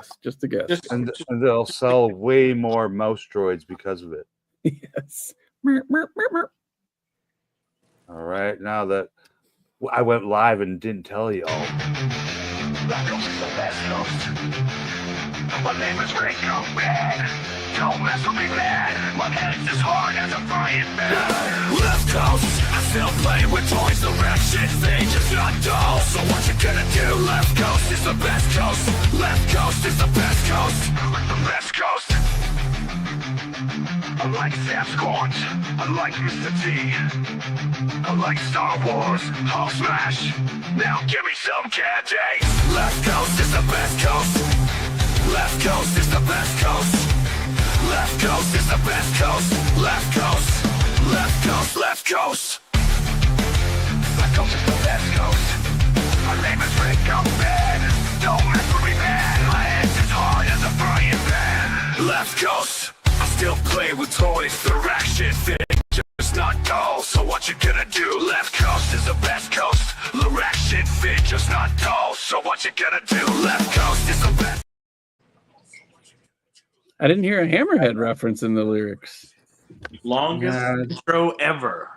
guess. Just a guess. And they'll sell way more mouse droids because of it. Yes. All right, now that I went live and didn't tell y'all. My name is Rico Man. Don't mess with me, man. My head's as hard as a frying pan. Left coast, I still play with toys. The rap shit thing is not dull. So what you gonna do? Left coast is the best coast. Left coast is the best coast. The best coast. I like Sam Squant. I like Mr. T. I like Star Wars. Hulk smash. Now give me some candy. Left coast is the best coast. Left coast is the best coast. Left coast is the best coast. Left coast. Left coast. Left coast. Left coast is the best coast. My name is Rico Man. Don't mess with me, man. My head's as hard as a frying pan. Left coast. I still play with toys. The rack shit thing just not dull. So what you gonna do? Left coast is the best coast. The rack shit thing just not dull. So what you gonna do? Left coast is the best. I didn't hear a Hammerhead reference in the lyrics. Longest intro ever.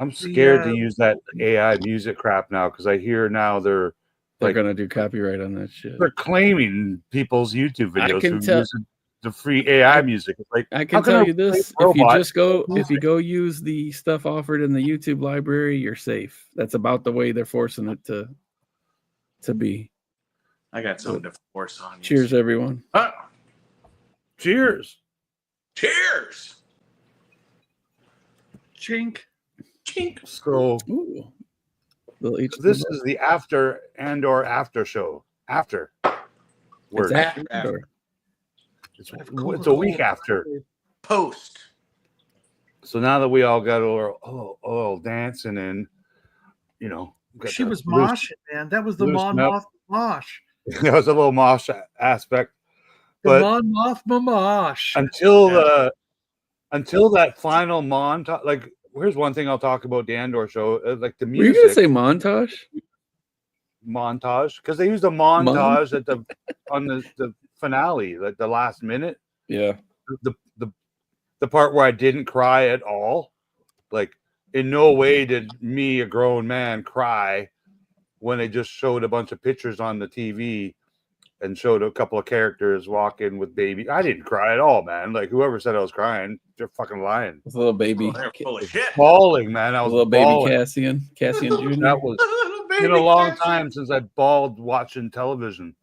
I'm scared to use that AI music crap now because I hear now they're gonna do copyright on that shit. They're claiming people's YouTube videos I can who tell, use the free AI music. It's like I can tell you this: if you go use the stuff offered in the YouTube library, you're safe. That's about the way they're forcing it to be. I got something to force on you. Cheers, everyone. Cheers. Cheers. Chink. Chink. So this is the Andor after show. After. It's after. It's a week after. Post. So now that we all got all dancing and, you know. She was moshing, man. That was the Mon Moth mosh. There was a little mosh aspect. The Mon Moth mosh. Until that final montage, like, here's one thing I'll talk about the Andor show, like the music. Were you gonna say montage? Montage, because they used a montage at on the finale, like the last minute. Yeah. The part where I didn't cry at all, like in no way did me, a grown man, cry when they just showed a bunch of pictures on the TV and showed a couple of characters walking with baby. I didn't cry at all, man. Like, whoever said I was crying, they're fucking lying. It was a little baby. Full of shit. Bawling, man. I was a little bawling. baby Cassian Jr. That was been a long time since I bawled watching television.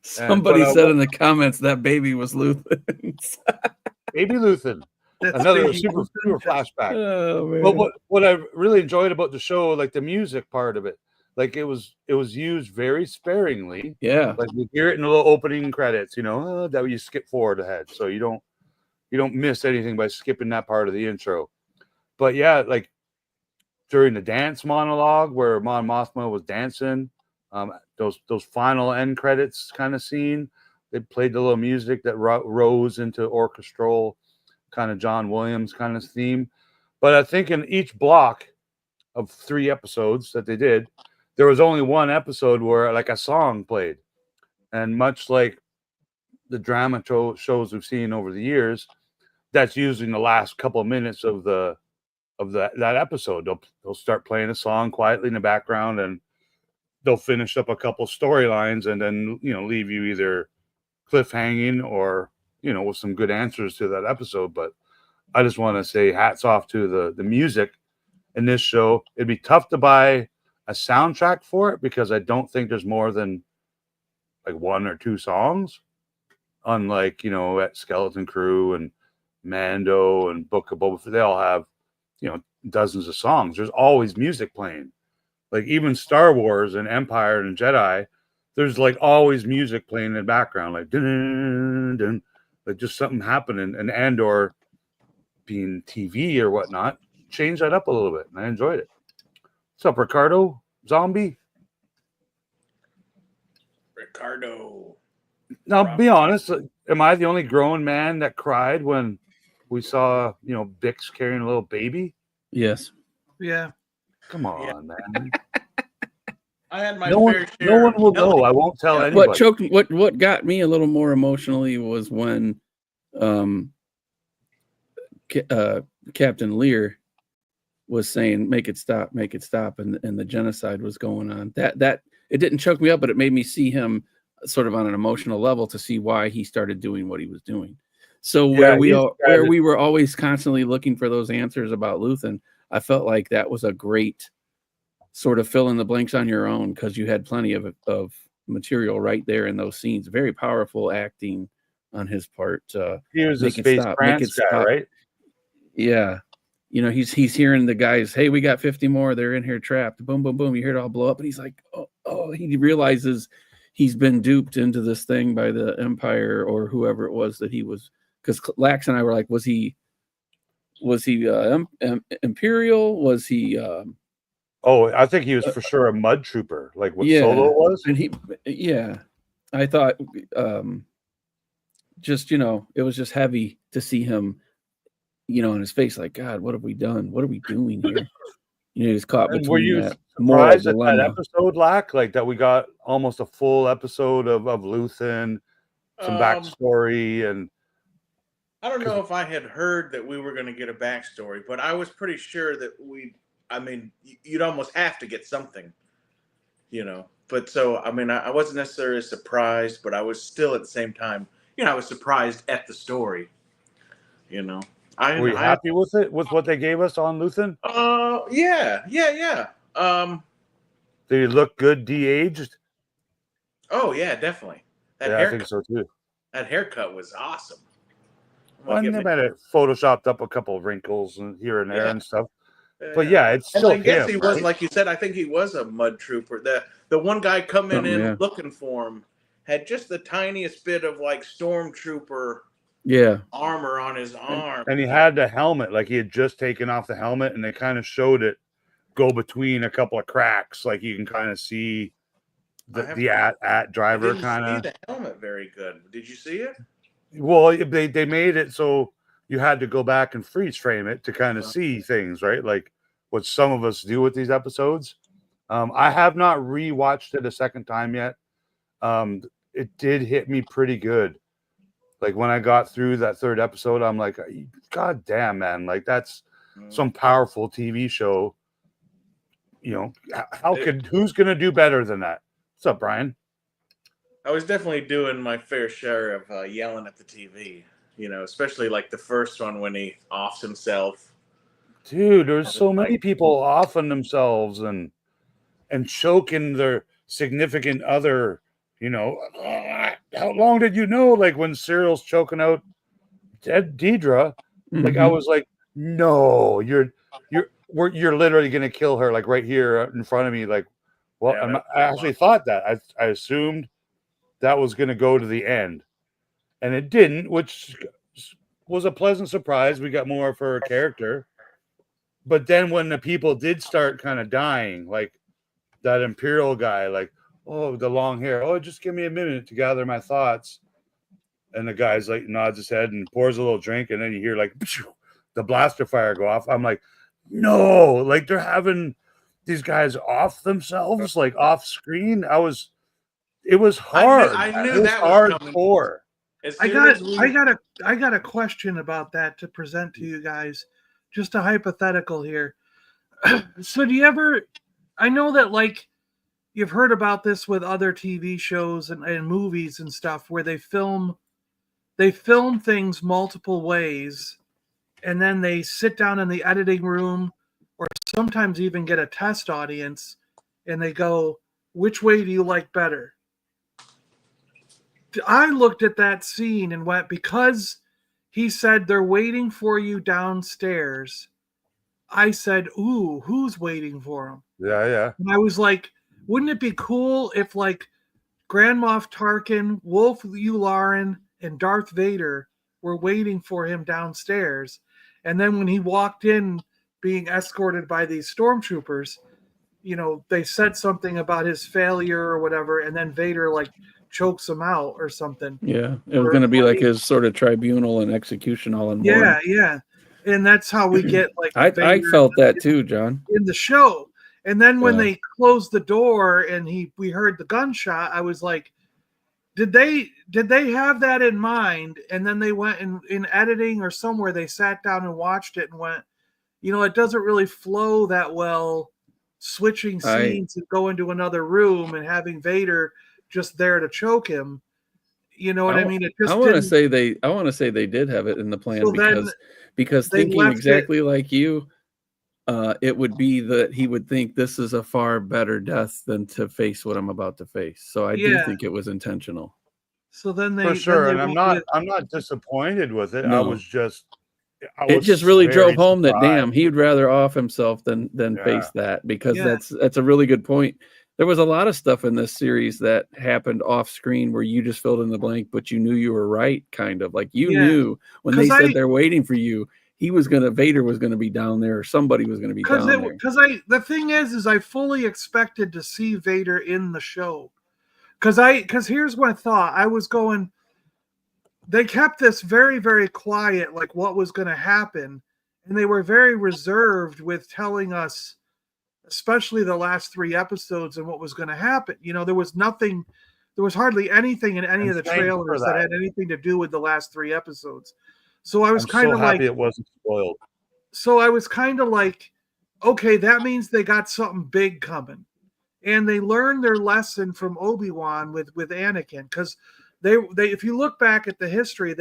Somebody said in the comments that baby was Luthen's. Baby Luthen. Another super flashback. Oh, man. But what I really enjoyed about the show, like the music part of it, like it was used very sparingly. Yeah. Like you hear it in the little opening credits, you know, that you skip forward ahead. So you don't miss anything by skipping that part of the intro. But yeah, like during the dance monologue where Mon Mothma was dancing, those final end credits kind of scene, they played the little music that rose into orchestral kind of John Williams kind of theme. But I think in each block of 3 episodes that they did, there was only one episode where like a song played. And much like the drama shows we've seen over the years, that's usually in the last couple of minutes of that episode. They'll start playing a song quietly in the background, and they'll finish up a couple storylines, and then, you know, leave you either cliffhanging or, you know, with some good answers to that episode. But I just want to say hats off to the music in this show. It'd be tough to buy a soundtrack for it because I don't think there's more than like 1 or 2 songs, unlike, you know, at Skeleton Crew and Mando and Book of Boba Fett. They all have, you know, dozens of songs. There's always music playing. Like even Star Wars and Empire and Jedi, there's like always music playing in the background, like dun, dun, like just something happening. And Andor, being TV or whatnot, changed that up a little bit, and I enjoyed it. What's up, Ricardo? Zombie? Ricardo. Now, be honest. Am I the only grown man that cried when we saw, you know, Bix carrying a little baby? Yes. Yeah. Come on, man. I had my No fair one, share. no one will of know. I won't tell anybody. What choked? What got me a little more emotionally was when, Captain Lear was saying, "Make it stop, and the genocide was going on." That it didn't choke me up, but it made me see him sort of on an emotional level to see why he started doing what he was doing. So where we were always constantly looking for those answers about Luthen, I felt like that was a great sort of fill in the blanks on your own, because you had plenty of material right there in those scenes. Very powerful acting on his part. He was a space France guy, right? Yeah. He's hearing the guys, "Hey, we got 50 more. They're in here trapped." Boom, boom, boom. You hear it all blow up, and he's like, oh, he realizes he's been duped into this thing by the Empire or whoever it was that he was. Because Lax and I were like, was he Imperial? Was he? I think he was for sure a mud trooper, like what Solo was. And I thought, just it was just heavy to see him, on his face, like, God, what have we done? What are we doing here? He's caught between were you that moral surprised at that episode, Lack? Like that we got almost a full episode of Luthen, some backstory, and I don't know if I had heard that we were going to get a backstory, but I was pretty sure that you'd almost have to get something, But so, I wasn't necessarily surprised, but I was still at the same time, I was surprised at the story, Were you happy with it, with what they gave us on Luthen? Yeah. Did he look good de-aged? Oh yeah, definitely. I think so too. That haircut was awesome. Well, they might have photoshopped up a couple of wrinkles and here and there and stuff. But it's still I guess he was, right? like you said, I think he was a mud trooper. The one guy coming in looking for him had just the tiniest bit of like stormtrooper armor on his arm. And he had the helmet, like he had just taken off the helmet, and they kind of showed it go between a couple of cracks, like you can kind of see the at driver kind of. See the helmet very good. Did you see it? Well, they made it so you had to go back and freeze frame it to kind of see things, right? Like what some of us do with these episodes. I have not rewatched it a second time yet. It did hit me pretty good. Like when I got through that third episode, I'm like, God damn, man. Like that's some powerful TV show. Who's going to do better than that? What's up, Brian? I was definitely doing my fair share of yelling at the TV, especially like the first one when he offs himself. Dude, there's so many people offing themselves and choking their significant other. How long did you know? Like when Cyril's choking out Deidre, like I was like, no, you're literally gonna kill her, like right here in front of me. Like, well, I actually thought that. I assumed that was gonna go to the end, and it didn't, which was a pleasant surprise. We got more of her character, but then when the people did start kind of dying, like that Imperial guy, like, oh, the long hair. Oh, just give me a minute to gather my thoughts. And the guy's like nods his head and pours a little drink, and then you hear like the blaster fire go off. I'm like, no, like they're having these guys off themselves, like off screen. It was hard. I knew it was that was hardcore. I got a question about that to present to you guys. Just a hypothetical here. So do you ever? I know that like. You've heard about this with other TV shows and movies and stuff where they film things multiple ways, and then they sit down in the editing room or sometimes even get a test audience and they go, which way do you like better? I looked at that scene and went, because he said they're waiting for you downstairs, I said, ooh, who's waiting for him? Yeah. And I was like, wouldn't it be cool if, like, Grand Moff Tarkin, Wolf Yularen, and Darth Vader were waiting for him downstairs, and then when he walked in, being escorted by these stormtroopers, they said something about his failure or whatever, and then Vader like chokes him out or something. Yeah, it was going to be like his sort of tribunal and execution all in one. Yeah, and that's how we get like. I felt that too, John. In the show. And then when Yeah. they closed the door and we heard the gunshot, I was like, did they have that in mind? And then they went in editing or somewhere, they sat down and watched it and went, it doesn't really flow that well, switching scenes and go into another room and having Vader just there to choke him. You know what I mean? It just I want to didn't. say they did have it in the plan, So then because they thinking left exactly like you, it would be that he would think this is a far better death than to face what I'm about to face. So I do think it was intentional. So then For sure, and I'm not disappointed with it. No. It just really drove home that surprised. he'd rather off himself than face that, because that's a really good point. There was a lot of stuff in this series that happened off screen where you just filled in the blank, but you knew you were right, kind of like you knew when they said they're waiting for you, Vader was gonna be down there, or somebody was gonna be down there. Because the thing is I fully expected to see Vader in the show. Because here's what I thought. I was going, they kept this very, very quiet, like what was going to happen. And they were very reserved with telling us, especially the last 3 episodes, and what was going to happen. There was nothing, there was hardly anything in any of the trailers that had anything to do with the last 3 episodes. So I was kind of happy it wasn't spoiled. So I was kind of like, okay, that means they got something big coming. And they learned their lesson from Obi-Wan with Anakin, because they if you look back at the history,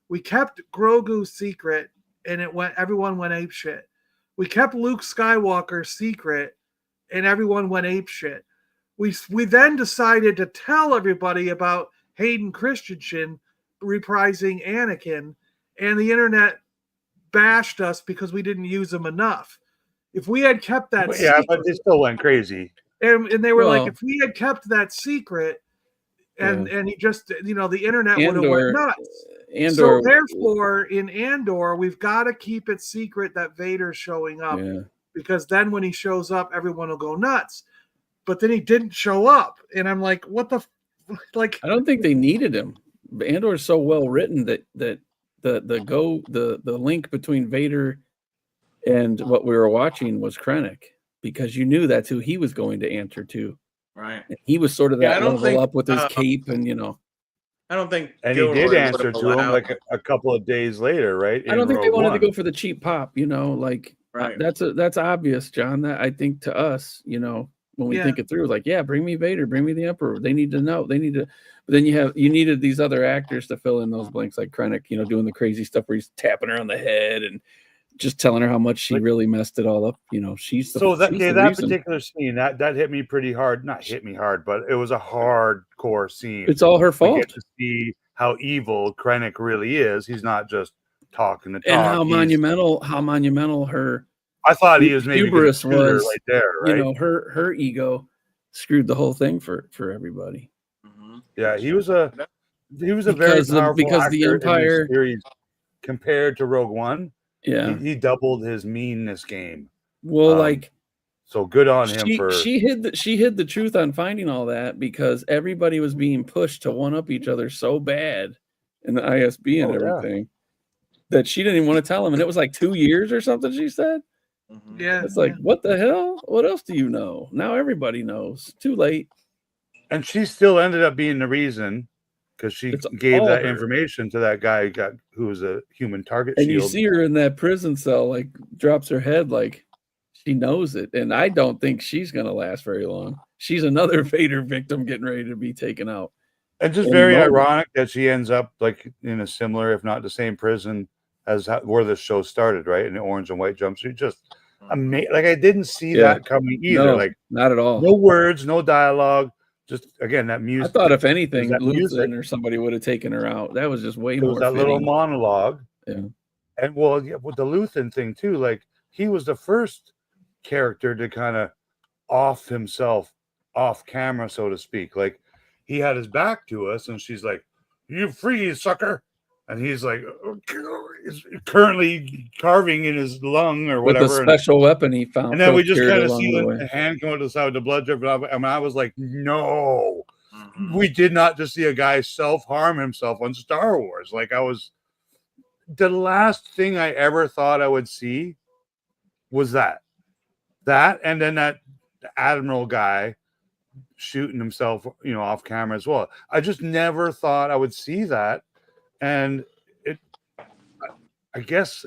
we kept Grogu's secret, and everyone went apeshit. We kept Luke Skywalker's secret, and everyone went apeshit. We then decided to tell everybody about Hayden Christensen reprising Anakin, and the internet bashed us because we didn't use him enough. If we had kept that secret, but they still went crazy. And they were like, if we had kept that secret, and he just, the internet would have went nuts. So therefore, in Andor, we've got to keep it secret that Vader's showing up, because then when he shows up, everyone will go nuts. But then he didn't show up, and I'm like, what the, like? I don't think they needed him. Andor is so well written that the link between Vader and what we were watching was Krennic, because you knew that's who he was going to answer to. Right. And he was sort of that level up with his cape, and I don't think. And he did answer to him like a couple of days later, right? I don't think they wanted to go for the cheap pop, Right. That's obvious, John. That I think to us, when we think it through, like, bring me Vader, bring me the Emperor. They need to know. But then you needed these other actors to fill in those blanks, like Krennic, doing the crazy stuff where he's tapping her on the head and just telling her how much she really messed it all up. She's that particular scene that hit me pretty hard. Not hit me hard, but it was a hardcore scene. It's all her fault. We get to see how evil Krennic really is. He's not just talking the talk. And how monumental her. I thought he was maybe hubris was right there. Right? Her ego screwed the whole thing for everybody. Mm-hmm. Yeah, he was a very powerful because the Empire in this series compared to Rogue One. Yeah, he doubled his meanness game. Well, so good on him for she hid the truth on finding all that, because everybody was being pushed to one up each other so bad in the ISB and everything that she didn't even want to tell him, and it was like 2 years or something. She said, "Yeah, it's like what the hell? What else do you know? Now everybody knows. Too late." And she still ended up being the reason, because she gave that information to that guy who was a human target and shield. You see her in that prison cell, like, drops her head like she knows it. And I don't think she's going to last very long. She's another Vader victim getting ready to be taken out. And just very ironic that she ends up like in a similar, if not the same prison as where the show started, right? In the orange and white jumpsuit. Just amazing. Like, I didn't see that coming either. No, like, not at all. No words, no dialogue. Just, again, that music. I thought if anything, Luthen or somebody would have taken her out. That was just way more. That little monologue. Yeah. And with the Luthen thing too, like, he was the first character to kind of off himself off camera, so to speak. Like, he had his back to us, and she's like, "You freeze, sucker!" And he's like, currently carving in his lung or whatever. With a special weapon he found. And then we just kind of see the hand going to the side with the blood dripping off. I mean, I was like, no, we did not just see a guy self-harm himself on Star Wars. Like, the last thing I ever thought I would see was that. That, and then that admiral guy shooting himself, off camera as well. I just never thought I would see that, and I guess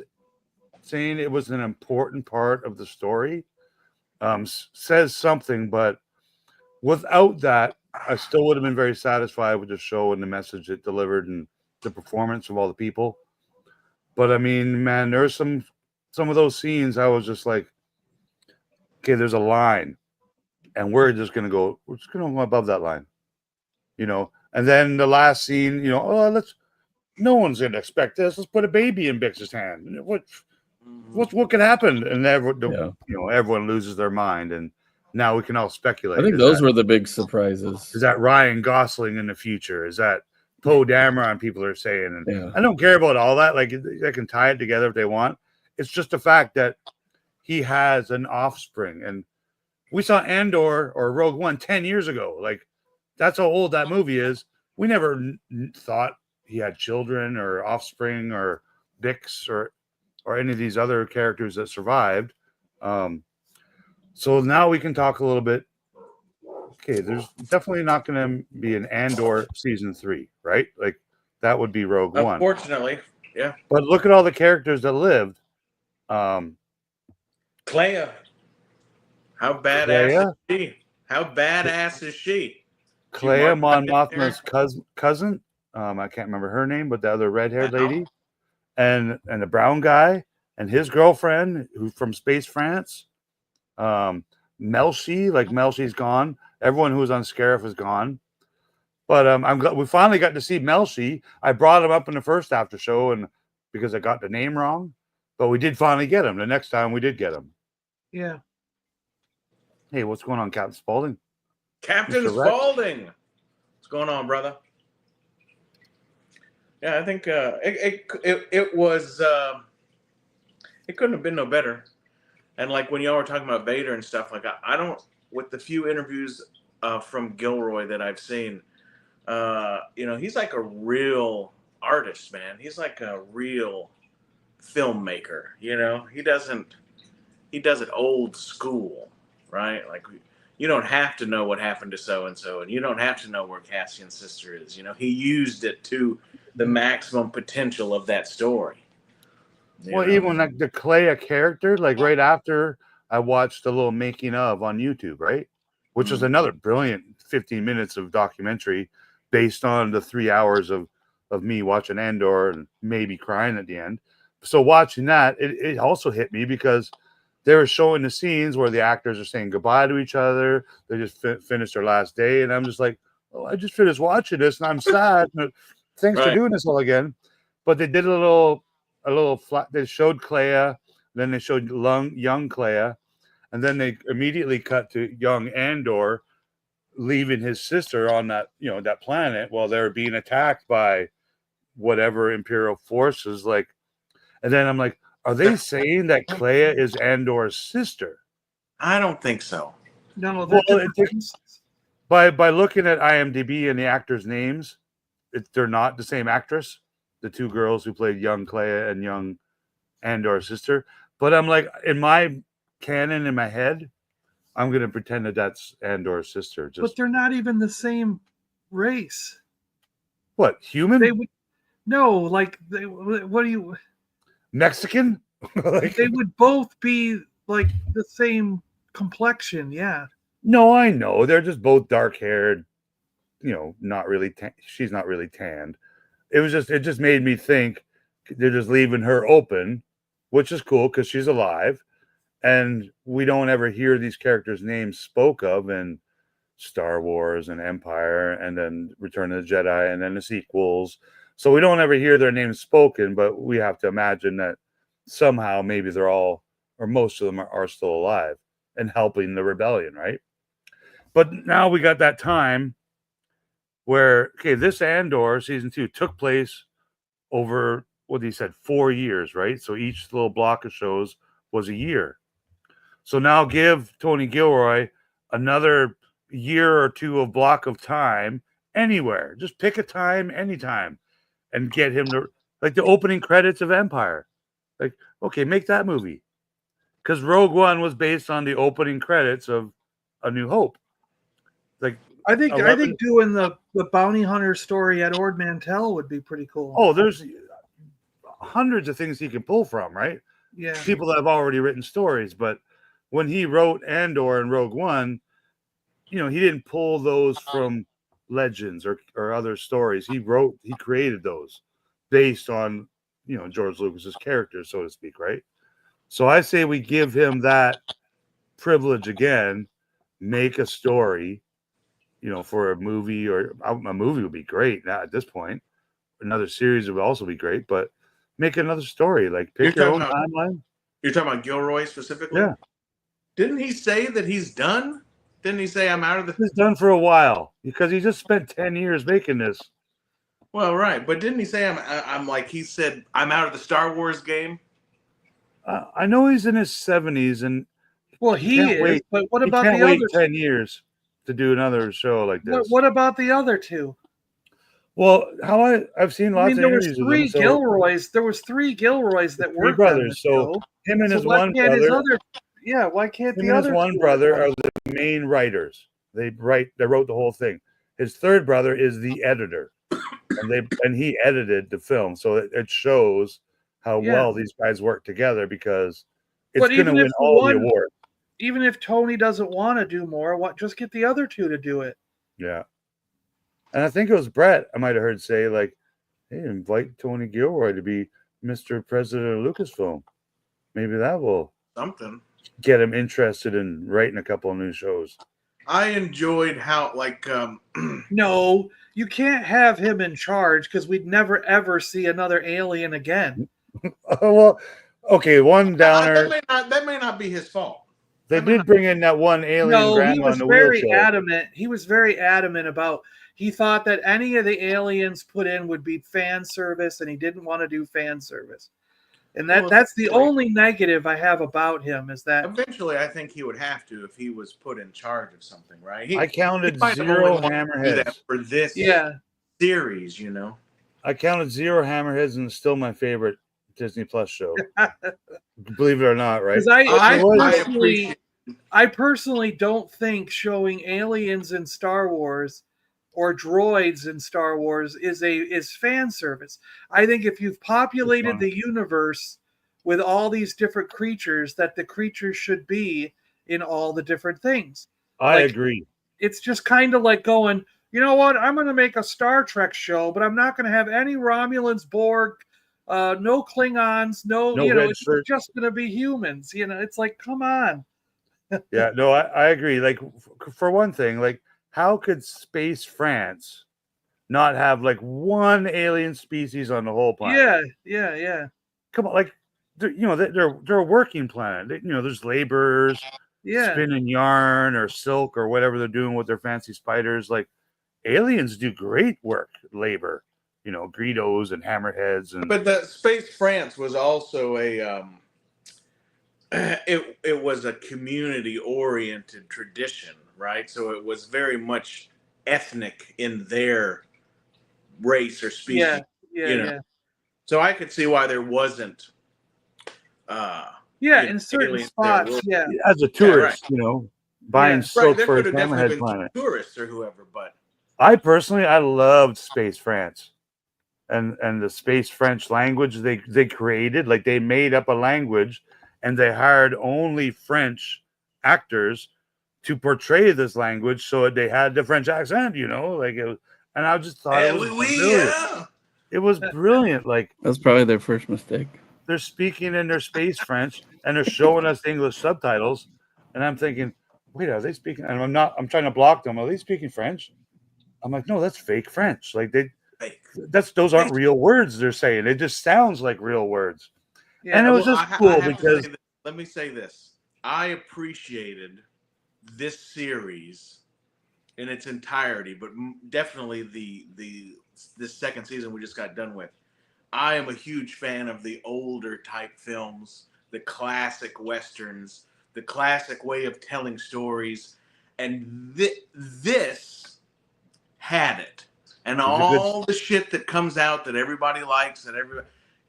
saying it was an important part of the story says something, but without that, I still would have been very satisfied with the show and the message it delivered and the performance of all the people. But I mean, man, there's some of those scenes I was just like, okay, there's a line, and we're just gonna go above that line, And then the last scene, no one's gonna expect this. Let's put a baby in Bix's hand. What could happen? And everyone loses their mind, and now we can all speculate. I think those were the big surprises. Is that Ryan Gosling in the future? Is that Poe Dameron? People are saying, and I don't care about all that. Like, they can tie it together if they want. It's just the fact that he has an offspring, and we saw Andor or Rogue One 10 years ago. Like, that's how old that movie is. We never thought he had children or offspring or Bix or any of these other characters that survived. So now we can talk a little bit. Okay, there's definitely not going to be an Andor season 3, right? Like, that would be Rogue One. Unfortunately, yeah. But look at all the characters that lived. Clea. How badass is she? How badass is she? Clea, Mon Mothma's cousin. I can't remember her name, but the other red-haired lady. And the brown guy and his girlfriend, who's from Space France. Melshi, like Melshi's gone. Everyone who was on Scarif is gone. But I'm glad we finally got to see Melshi. I brought him up in the first after show, and because I got the name wrong, but we did finally get him. The next time we did get him. Yeah. Hey, what's going on, Captain Spaulding? Captain Spaulding. What's going on, brother? Yeah, I think it was. It couldn't have been no better. And like when y'all were talking about Vader and stuff, like I don't, with the few interviews from Gilroy that I've seen, he's like a real artist, man. He's like a real filmmaker. He does it old school, right? Like, you don't have to know what happened to so and so, and you don't have to know where Cassian's sister is. He used it to the maximum potential of that story. Even like the Clea character, like right after I watched a little making of on YouTube, right? Which was another brilliant 15 minutes of documentary based on the 3 hours of me watching Andor and maybe crying at the end. So watching that, it also hit me because they were showing the scenes where the actors are saying goodbye to each other. They just finished their last day. And I'm just like, oh, I just finished watching this and I'm sad. Thanks for doing this all again. But they did a little flat. They showed Clea, then they showed young Clea, and then they immediately cut to young Andor leaving his sister on that that planet while they're being attacked by whatever Imperial forces. Like, and then I'm like, are they saying that Clea is Andor's sister? I don't think so. No, by looking at IMDb and the actors' names, they're not the same actress. The two girls who played young Clea and young Andor's sister. But I'm like, in my canon, in my head, I'm going to pretend that that's Andor's sister. But they're not even the same race. What, human? They would what do you... Mexican? They would both be like the same complexion, yeah. No, I know. They're just both dark-haired, not really she's not really tanned. It just made me think they're just leaving her open, which is cool because she's alive. And we don't ever hear these characters' names spoke of in Star Wars and Empire and then Return of the Jedi and then the sequels. So we don't ever hear their names spoken, but we have to imagine that somehow maybe they're all, or most of them are still alive and helping the rebellion, right? But now we got that time where, okay, this Andor season 2 took place over, what he said, 4 years, right? So each little block of shows was a year. So now give Tony Gilroy another year or two of block of time anywhere. Just pick a time, anytime, and get him to, like the opening credits of Empire. Like, okay, make that movie. because Rogue One was based on the opening credits of A New Hope. Like, I think 11 doing the bounty hunter story at Ord Mantell would be pretty cool. Oh, there's hundreds of things he can pull from, right? Yeah. People that have already written stories, but when he wrote Andor and Rogue One, you know, he didn't pull those from legends or other stories. He created those based on, you know, George Lucas's character, so to speak, right? So I say we give him that privilege again, make a story, you know, for a movie, or a movie would be great now at this point. Another series would also be great, but make another story. Like, pick your own timeline. You're talking about Gilroy specifically? Yeah. Didn't he say that he's done? Didn't he say I'm out of the... He's done for a while because he just spent 10 years making this. Well, right. But didn't he say I'm like, he said, I'm out of the Star Wars game? I know he's in his 70s, and well, he is. Wait. But what He about can't the wait other? 10 years to do another show like this. What about the other two? Well, I've seen lots of there was interviews three with him. Gilroys. There was three Gilroys that Three worked on the brothers. So show. him and his why one can't brother. his other? Yeah, why can't Him the and other his one two brother work on are the main writers. They wrote the whole thing. His third brother is the editor, and he edited the film. So it shows how well these guys work together, because it's going to win all the awards. Even if Tony doesn't want to do more, just get the other two to do it. Yeah. And I think it was Brett, I might have heard say, like, hey, invite Tony Gilroy to be Mr. President of Lucasfilm. Maybe that will something get him interested in writing a couple of new shows. I enjoyed how, like, no, you can't have him in charge, because we'd never ever see another alien again. Well, okay, one downer. That may not be his fault. They did bring in that one alien grandma in the wheelchair. Adamant. He was very adamant about. He thought that any of the aliens put in would be fan service, and he didn't want to do fan service. And that's the only negative I have about him, is that eventually I think he would have to if he was put in charge of something, right? I counted 0 hammerheads for this series, you know. I counted 0 hammerheads, and it's still my favorite Disney Plus show. Believe it or not, right? Because I personally don't think showing aliens in Star Wars or droids in Star Wars is fan service. I think if you've populated the universe with all these different creatures, that the creatures should be in all the different things. I agree. It's just kind of like going, you know what? I'm going to make a Star Trek show, but I'm not going to have any Romulans, Borg, no Klingons, it's just going to be humans. You know, it's like, come on. Yeah, no, I agree. Like, for one thing, like, how could Space France not have like one alien species on the whole planet? Yeah. Come on, like, they're a working planet. There's laborers, spinning yarn or silk or whatever they're doing with their fancy spiders. Like, aliens do great work, labor. Greedos and hammerheads But the Space France was also it was a community-oriented tradition, right? So it was very much ethnic in their race or species. Yeah. So I could see why there wasn't. In certain spots, as a tourist, buying silk for a hammerhead planet. Tourists or whoever, but I loved Space France. And the Space French language they created, like, they made up a language, and they hired only French actors to portray this language, so they had the French accent, like it was. And I just thought it was brilliant. It was brilliant. Like, that's probably their first mistake. They're speaking in their Space French, and they're showing us the English subtitles, and I'm thinking, wait, are they speaking? And I'm trying to block them. Are they speaking French? I'm like, no, that's fake French. Like, those aren't real words they're saying. It just sounds like real words. Yeah, and it was just cool because let me say this. I appreciated this series in its entirety, but definitely this second season we just got done with. I am a huge fan of the older type films, the classic Westerns, the classic way of telling stories. And this had it. And all the shit that comes out that everybody likes,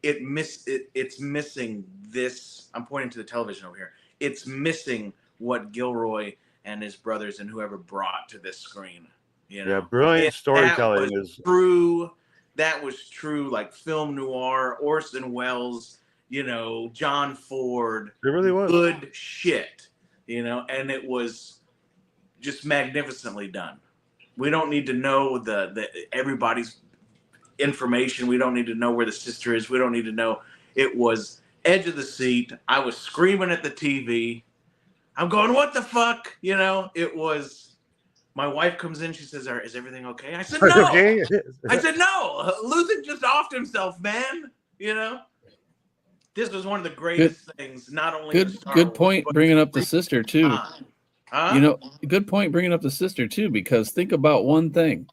it's missing this. I'm pointing to the television over here. it's missing what Gilroy and his brothers and whoever brought to this screen. You know? Yeah, brilliant storytelling is true. That was true, like film noir, Orson Welles, you know, John Ford. It really was good shit, you know, and it was just magnificently done. We don't need to know the everybody's information. We don't need to know where the sister is. We don't need to know. It was edge of the seat. I was screaming at the TV. I'm going, what the fuck? You know, it was. My wife comes in. She says, "Is everything okay?" I said, "No." okay. I said, "No." Luther just offed himself, man. You know, this was one of the greatest things. Not only in Star Good Wars, point. but Bringing up the sister too. Huh? You know, good point. Bringing up the sister too, because think about one thing.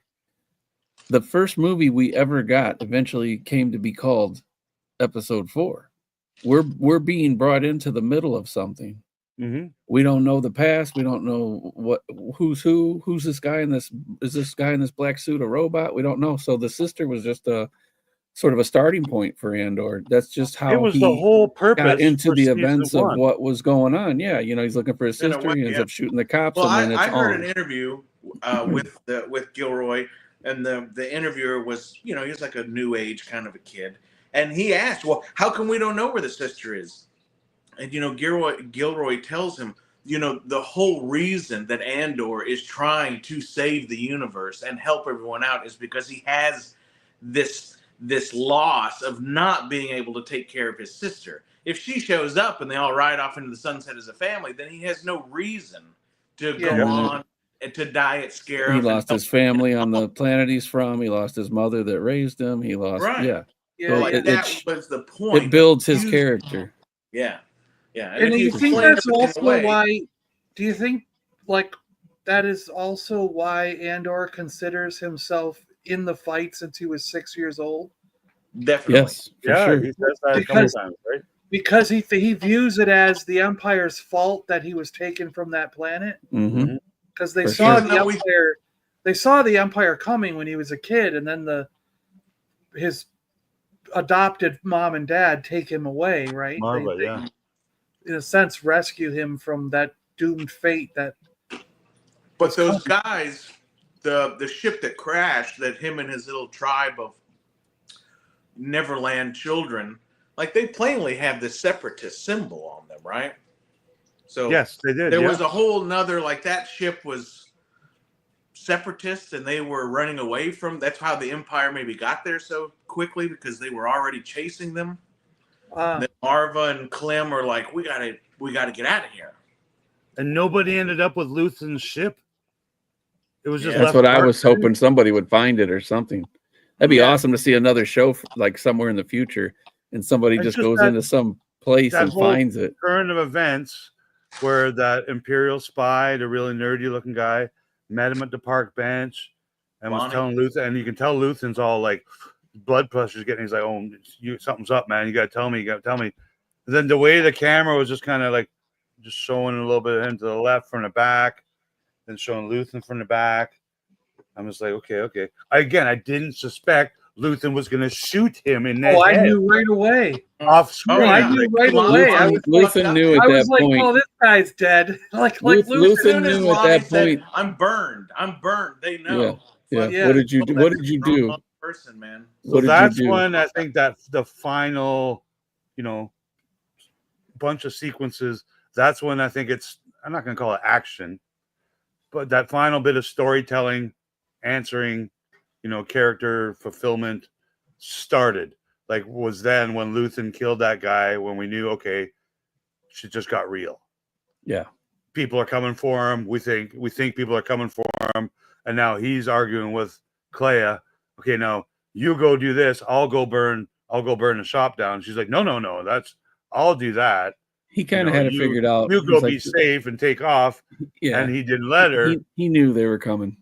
The first movie we ever got eventually came to be called Episode 4. We're being brought into the middle of something. Mm-hmm. We don't know the past. We don't know who's who. Who's this guy in this? Is this guy in this black suit a robot? We don't know. So the sister was just a sort of a starting point for Andor. That's just how It was he the whole purpose got into for the season events of 1. what was going on. Yeah, you know, he's looking for his In a sister. way, He ends yeah. up shooting the cops, Well, and then I it's heard on. an interview with Gilroy, and the interviewer was, you know, he's like a new age kind of a kid, and he asked, "Well, how come we don't know where the sister is?" And you know, Gilroy tells him, you know, the whole reason that Andor is trying to save the universe and help everyone out is because he has this loss of not being able to take care of his sister. If she shows up and they all ride off into the sunset as a family, then he has no reason to go on and to die at Scarif. He lost his family on the planet he's from. He lost his mother that raised him. He lost, yeah. So Like, that was the point. It builds his character. Yeah. And do you think that's also why? Do you think like that is also why Andor considers himself in the fight since he was 6 years old? Definitely. Yes, for sure. He says that a couple times, right? Because he views it as the Empire's fault that he was taken from that planet. Mm-hmm. Because they saw the Empire, they saw the Empire coming when he was a kid, and then his adopted mom and dad take him away. Right? They, in a sense, rescue him from that doomed fate. But those guys, the ship that crashed, that him and his little tribe of Neverland children, like they plainly have the separatist symbol on them, right? So yes, they did. There was a whole nother, like that ship was separatist and they were running away from. That's how the Empire maybe got there so quickly, because they were already chasing them. Then Marva and Clem are like, we gotta get out of here. And nobody ended up with Luthen's ship. It was just that's what I was hoping somebody would find it or something. That'd be awesome to see another show like somewhere in the future, and somebody just goes into some place and finds it. Turn of events where that Imperial spy, the really nerdy looking guy, met him at the park bench and was telling Luthen, and you can tell Luthen's all like blood pressure's getting. He's like, "Oh, something's up, man. You gotta tell me. And then the way the camera was just kind of like just showing a little bit of him to the left from the back, then showing Luthen from the back. I'm just like, okay. I didn't suspect Luthen was going to shoot him in that head. I knew right away. Off screen. I knew right away. Luthen knew at that point. Oh, this guy's dead. Luthen knew at that point. I'm burned. They know. Yeah. What did you do? What did you do? Person, man. So that's when I think that the final, bunch of sequences. That's when I think I'm not going to call it action, but that final bit of storytelling, answering, character fulfillment started. Like, was then when Luthen killed that guy, when we knew, okay, shit just got real. Yeah. People are coming for him. We think people are coming for him. And now he's arguing with Clea. Okay, now you go do this. I'll go burn the shop down. She's like, no. I'll do that. He kind of had it figured out. You go be safe and take off. Yeah. And he didn't let her. He knew they were coming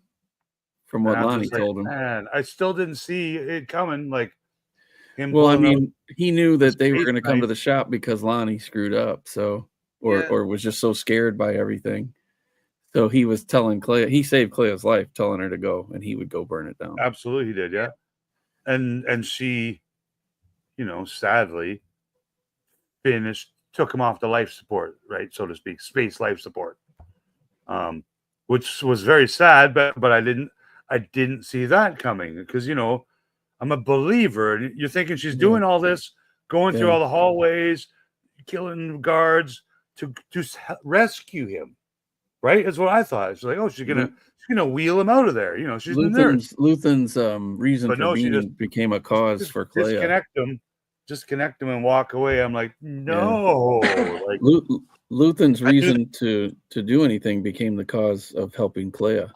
from what Lonnie told him. Man, I still didn't see it coming. Like him. Well, I mean, he knew that they were going to come to the shop because Lonnie screwed up. So, or was just so scared by everything. So he was telling Clea, he saved Clea's life, telling her to go, and he would go burn it down. Absolutely, he did, yeah. And she, sadly, finished took him off the life support, right, so to speak, space life support, which was very sad. But I didn't see that coming, because I'm a believer. And you're thinking she's doing all this, going through all the hallways, killing guards to rescue him, right? That's what I thought. It's like, oh, she's gonna wheel him out of there. She's the nurse. Luthen's reason But for no, she being just became a cause for Clea. Disconnect him and walk away. I'm like, no. Like Luthen's reason to do anything became the cause of helping Clea.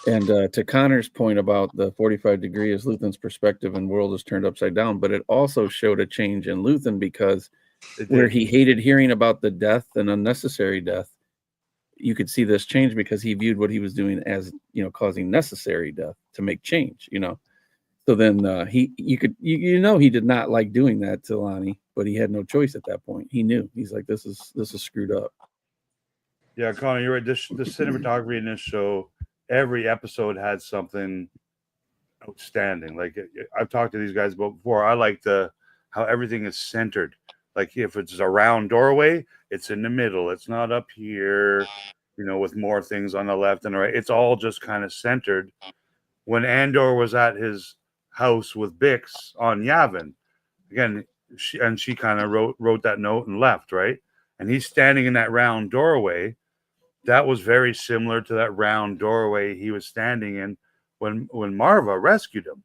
And to Connor's point about the 45 degrees, Luthen's perspective and world is turned upside down, but it also showed a change in Luthen, because where he hated hearing about the death and unnecessary death, you could see this change, because he viewed what he was doing as, causing necessary death to make change, So then he did not like doing that to Lonnie, but he had no choice at that point. He knew. He's like, this is screwed up. Yeah, Connor, you're right. The cinematography in this show, every episode had something outstanding. Like, I've talked to these guys about before. I like how everything is centered. Like, if it's a round doorway, it's in the middle. It's not up here, with more things on the left and the right. It's all just kind of centered. When Andor was at his house with Bix on Yavin, again, she kind of wrote that note and left, right? And he's standing in that round doorway. That was very similar to that round doorway he was standing in when Marva rescued him,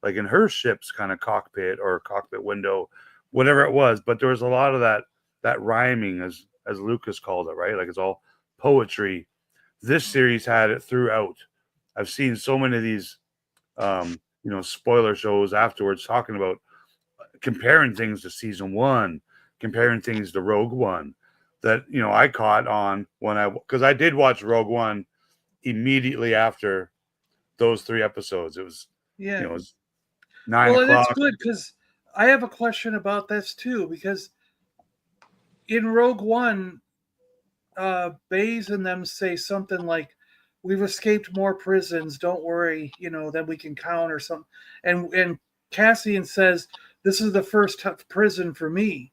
like in her ship's kind of cockpit or cockpit window, whatever it was. But there was a lot of that rhyming, as Lucas called it, right? Like, it's all poetry. This series had it throughout. I've seen so many of these, spoiler shows afterwards talking about comparing things to season 1, comparing things to Rogue One, that, I caught on because I did watch Rogue One immediately after those 3 episodes. It was, it was 9 o'clock. Well, that's good, because I have a question about this too, because in Rogue One, Baze and them say something like, "We've escaped more prisons. Don't worry, then we can count," or something. And Cassian says, "This is the first prison for me."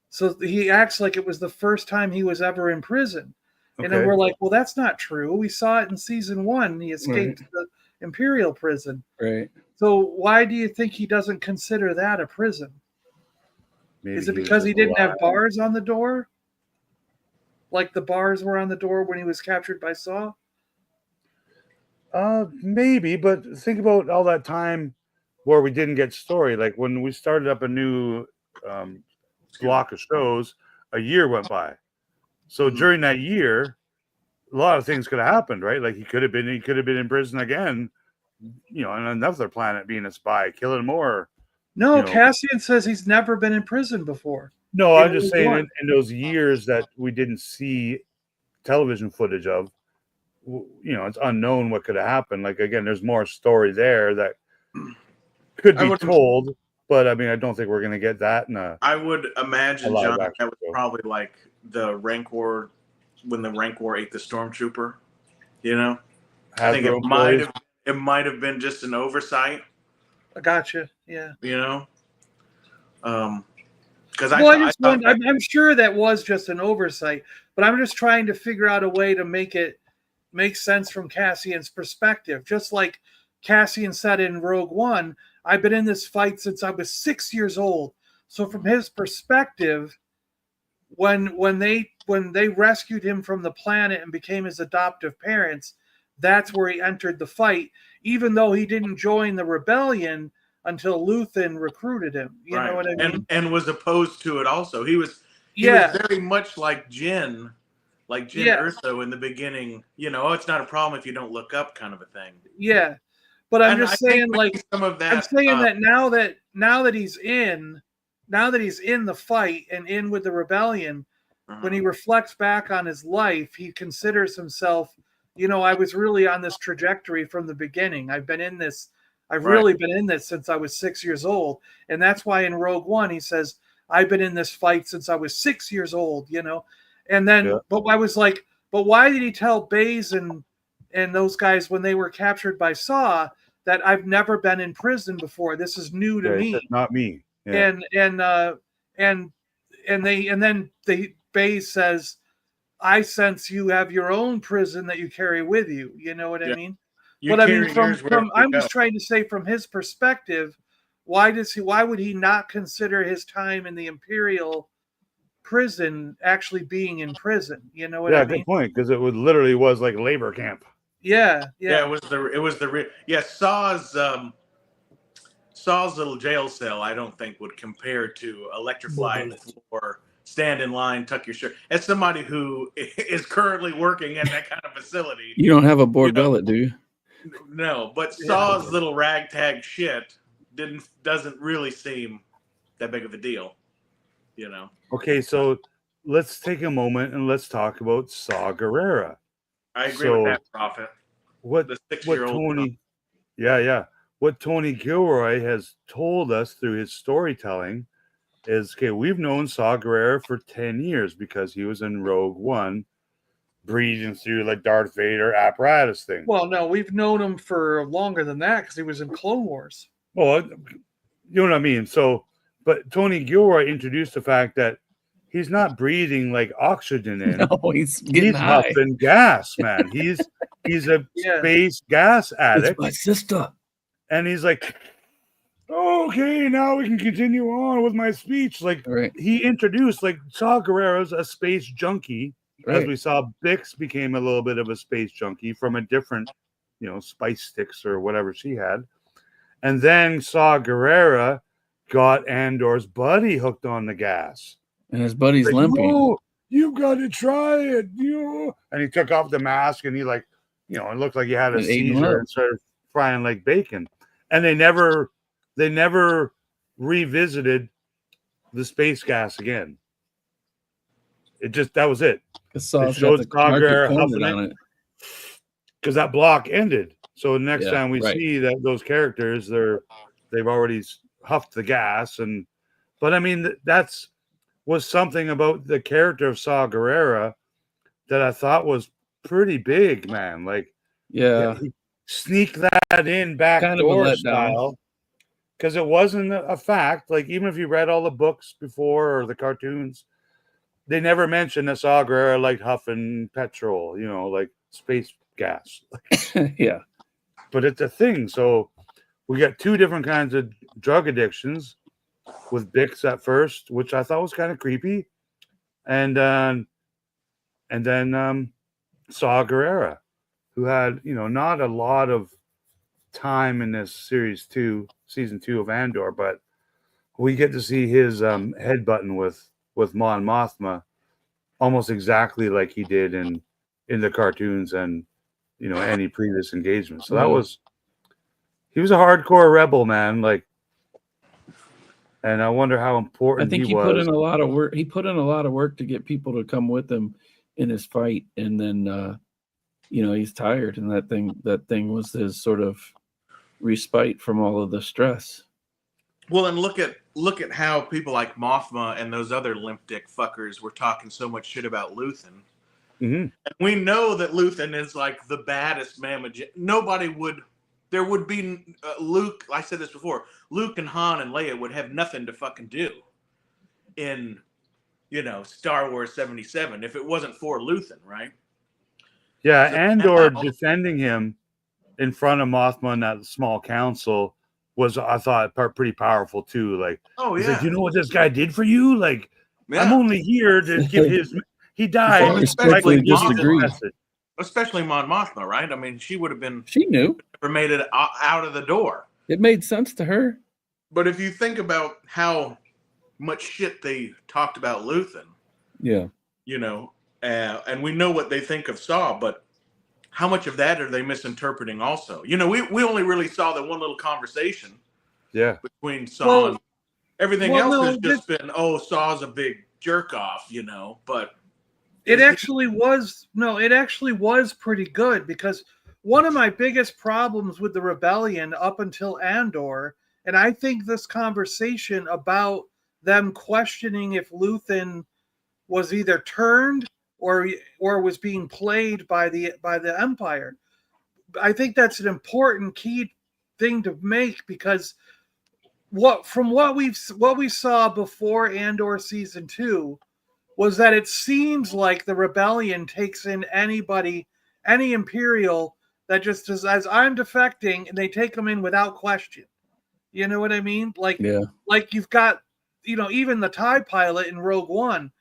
So he acts like it was the first time he was ever in prison. Okay. And then we're like, well, that's not true. We saw it in season 1. He escaped the Imperial prison. Right. So why do you think he doesn't consider that a prison? Maybe is it because he didn't have bars on the door? Like the bars were on the door when he was captured by Saw? Maybe, but think about all that time where we didn't get story. Like, when we started up a new block of shows, a year went by. So during that year, a lot of things could have happened, right? Like, he could have been in prison again, on another planet, being a spy, killing more. No, Cassian says he's never been in prison before. No, I'm just saying in those years that we didn't see television footage of, it's unknown what could have happened. Like, again, there's more story there that could be told, but I mean, I don't think we're going to get that. I would imagine, John, that was probably like the Rancor, when the Rancor ate the Stormtrooper. I think it might have been just an oversight. I gotcha. Yeah. Because I'm sure that was just an oversight, but I'm just trying to figure out a way to make it make sense from Cassian's perspective. Just like Cassian said in Rogue One, I've been in this fight since I was 6 years old. So from his perspective, when they rescued him from the planet and became his adoptive parents, that's where he entered the fight, even though he didn't join the rebellion until Luthen recruited him. You know what I mean? And was opposed to it also. He was very much like Jyn Erso in the beginning. It's not a problem if you don't look up, kind of a thing. Yeah. But I'm just saying, like, some of that, I'm saying that now that he's in the fight and in with the rebellion, when he reflects back on his life, he considers himself, I was really on this trajectory from the beginning. I've really been in this since I was 6 years old. And that's why in Rogue One, he says, I've been in this fight since I was 6 years old, And then, but I was like, but why did he tell Baze and those guys when they were captured by Saw that I've never been in prison before? This is new to me. Not me. Yeah. And and then Bay says, I sense you have your own prison that you carry with you. You know what I mean? You But I mean, carry yours wherever you I'm go. just trying to say from his perspective, why would he not consider his time in the Imperial prison actually being in prison? You know what I mean? Good point, because it literally was like labor camp. Yeah. It was Saw's little jail cell. I don't think would compare to electrified floor, stand in line, tuck your shirt. As somebody who is currently working in that kind of facility, You don't have a board billet, do you? no. But Saw's little ragtag shit doesn't really seem that big of a deal, you know. Okay, so let's take a moment and let's talk about Saw Gerrera. I agree with that, Prophet. What The 6-year-old Tony? Yeah. What Tony Gilroy has told us through his storytelling is, okay, we've known Saw Gerrera for 10 years because he was in Rogue One, breathing through like Darth Vader apparatus thing. Well, no, we've known him for longer than that because he was in Clone Wars. Well, you know what I mean? So, but Tony Gilroy introduced the fact that he's not breathing like oxygen in. No, he's getting high. Huffing gas, man. He's a space gas addict. It's my sister. And he's like, okay, now we can continue on with my speech. Like, he introduced, like, Saw Gerrera's a space junkie. As we saw, Bix became a little bit of a space junkie from a different, spice sticks or whatever she had. And then Saw Gerrera got Andor's buddy hooked on the gas. And his buddy's limping. Oh, you've got to try it. And he took off the mask and he it looked like he had a seizure and started frying like bacon. And they never revisited the space gas again. That was it. It showed Saw Gerrera huffing it because that block ended. So the next time we see that those characters, they've already huffed the gas. But I mean, was something about the character of Saw Gerrera that I thought was pretty big, man. Like, he sneak that in backdoor style, because it wasn't a fact. Like, even if you read all the books before or the cartoons, they never mentioned that Saw Gerrera liked huffing petrol, like space gas. Yeah. But it's a thing. So we got two different kinds of drug addictions with Bix at first, which I thought was kind of creepy. And then Saw Gerrera, who had, not a lot of time in this season 2 of Andor, but we get to see his headbutting with Mon Mothma almost exactly like he did in the cartoons and, any previous engagement. So he was a hardcore rebel, man. Like, and I wonder how important I think he was. put in a lot of work. He put in a lot of work to get people to come with him in his fight. And then, he's tired. And that thing was his sort of respite from all of the stress. Well, and look at how people like Mothma and those other limp dick fuckers were talking so much shit about Luthen. Mm-hmm. And we know that Luthen is like the baddest man. There would be Luke. I said this before. Luke and Han and Leia would have nothing to fucking do in, Star Wars 77 if it wasn't for Luthen, right? Yeah, Andor defending him in front of Mothma and that small council was, I thought, pretty powerful too. Like, he's like, you know what this guy did for you? Like, I'm only here to give his. He died. I respectfully disagree. Especially Mon Mothma, right? I mean, she would have been. She knew. Never made it out of the door. It made sense to her. But if you think about how much shit they talked about Luthen, and we know what they think of Saw, but how much of that are they misinterpreting also? We only really saw the one little conversation between Saw and everything else has just been, Saw's a big jerk off, but it actually was pretty good, because one of my biggest problems with the rebellion up until Andor, and I think this conversation about them questioning if Luthen was either turned or was being played by the Empire. I think that's an important key thing to make, because what we saw before Andor season 2 was that it seems like the rebellion takes in anybody, any Imperial that just says, as I'm defecting, and they take them in without question. You know what I mean? Like you've got, even the TIE pilot in Rogue One,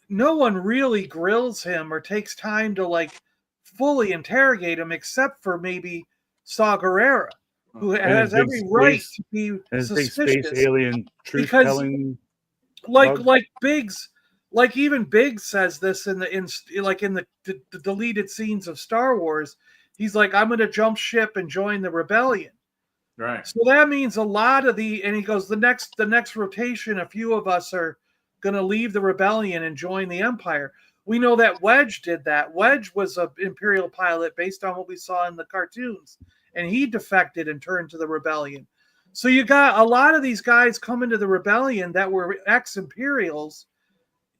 no one really grills him or takes time to like fully interrogate him, except for maybe Saw Gerrera, who has every right to be suspicious. Space alien truth Because telling, like Biggs, like even Biggs says this in the deleted scenes of Star Wars. He's like, I'm going to jump ship and join the rebellion. Right. So that means a lot of and he goes, the next rotation, a few of us are going to leave the rebellion and join the Empire. We know that Wedge did that. Wedge was an Imperial pilot based on what we saw in the cartoons, and he defected and turned to the rebellion. So you got a lot of these guys coming to the rebellion that were ex-Imperials,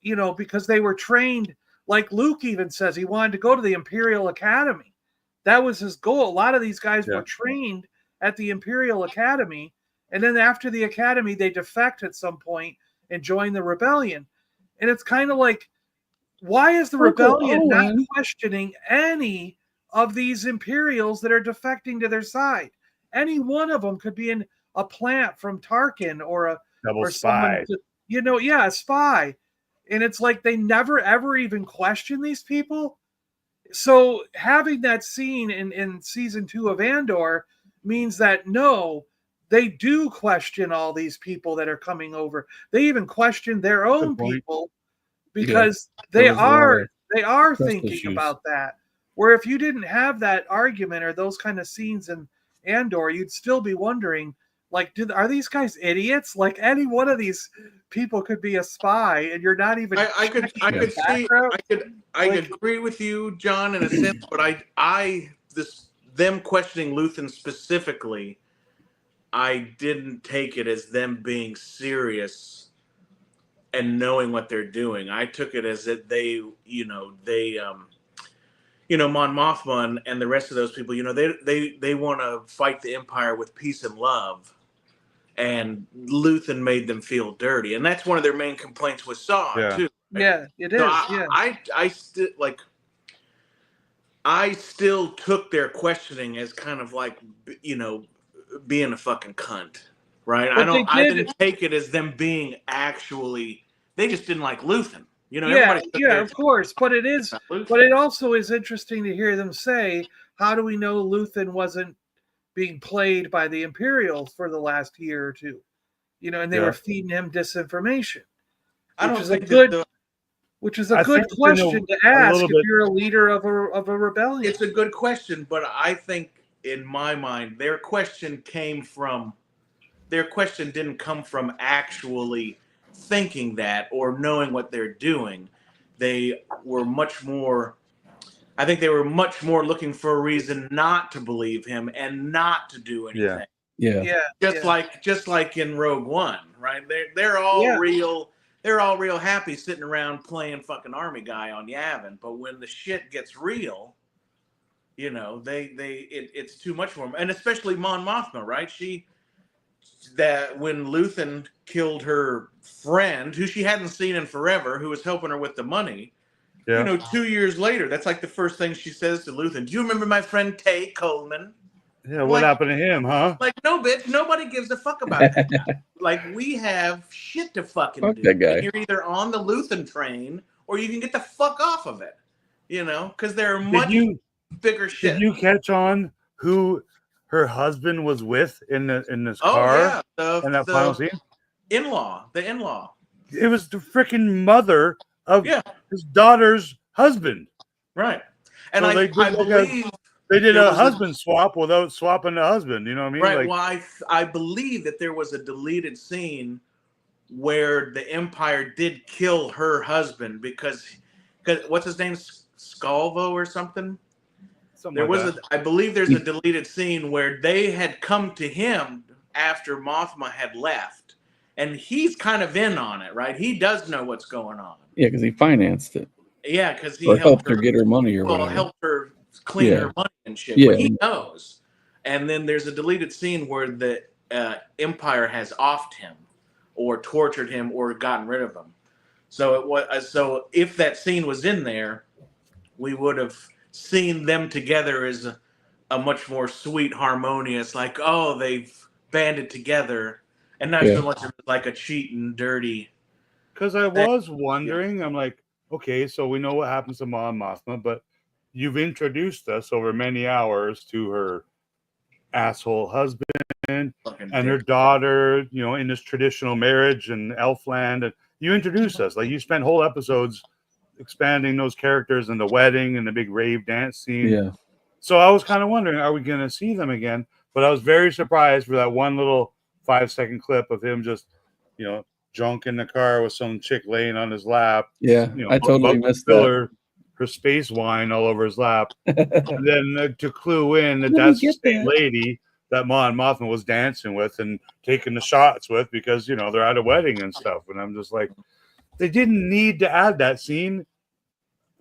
because they were trained. Like Luke even says he wanted to go to the Imperial Academy. That was his goal. A lot of these guys were trained at the Imperial Academy, and then after the Academy, they defect at some point and join the rebellion. And it's kind of like, why is the rebellion not questioning any of these Imperials that are defecting to their side? Any one of them could be in a plant from Tarkin or a spy. A spy. And it's like they never ever even question these people. So having that scene in season 2 of Andor means that no, they do question all these people that are coming over. They even question their own people because they are thinking about that. Where if you didn't have that argument or those kind of scenes in Andor, you'd still be wondering, like, are these guys idiots? Like, any one of these people could be a spy, and you're not even. I could agree with you, John, in a sense, but them questioning Luthen specifically, I didn't take it as them being serious and knowing what they're doing. I took it as that Mon Mothma and the rest of those people, they want to fight the Empire with peace and love, and Luthen made them feel dirty, and that's one of their main complaints with Saw too. Right? Yeah, it is. I still took their questioning as kind of like, being a fucking cunt, right? I didn't take it as them being actually. They just didn't like Luthen. Of course, but it is. But it also is interesting to hear them say, "How do we know Luthen wasn't being played by the Imperials for the last year or two?" And they were feeding him disinformation. Which is a good question to ask if you're a leader of a rebellion. It's a good question, but I think in my mind, their question didn't come from actually thinking that or knowing what they're doing. They were much more looking for a reason not to believe him and not to do anything. Just like in Rogue One, right? They're all real. They're all real happy sitting around playing fucking army guy on Yavin, but when the shit gets real, it's too much for them. And especially Mon Mothma, right? When Luthen killed her friend, who she hadn't seen in forever, who was helping her with the money, 2 years later, that's like the first thing she says to Luthen. Do you remember my friend Tay Coleman? Yeah, what happened to him, huh? Like, no, bitch, nobody gives a fuck about that. Like, we have shit to fucking do. That guy. And you're either on the Luthen train or you can get the fuck off of it. Because there are much bigger shit. Did you catch on who her husband was with in this car? In that final scene? The in-law. It was the freaking mother of his daughter's husband. Right. And so I believe they did a husband swap without swapping the husband. You know what I mean? Right. Well, I believe that there was a deleted scene where the Empire did kill her husband because what's his name? Scalvo or something? I believe there's a deleted scene where they had come to him after Mothma had left, and he's kind of in on it, right? He does know what's going on. Yeah, because he financed it. Yeah, because he helped her get her money or whatever. Helped her clean her money and shit. Yeah. But he knows. And then there's a deleted scene where Empire has offed him, or tortured him, or gotten rid of him. So it was. So if that scene was in there, we would have seen them together as a much more sweet, harmonious. Like, oh, they've banded together, and not so much like a cheat and dirty. Because I was wondering, I'm like, okay, so we know what happens to Mon Mothma, but you've introduced us over many hours to her asshole husband and her daughter, you know, in this traditional marriage in Elfland. And you introduced us. Like, you spent whole episodes expanding those characters and the wedding and the big rave dance scene. Yeah. So I was kind of wondering, are we going to see them again? But I was very surprised for that one little 5-second clip of him just, you know, drunk in the car with some chick laying on his lap. Yeah, you know, I totally missed that. Her space wine all over his lap. And then to clue in that that's the same lady that Mon Mothma was dancing with and taking the shots with, because, you know, they're at a wedding and stuff. And I'm just like, they didn't need to add that scene.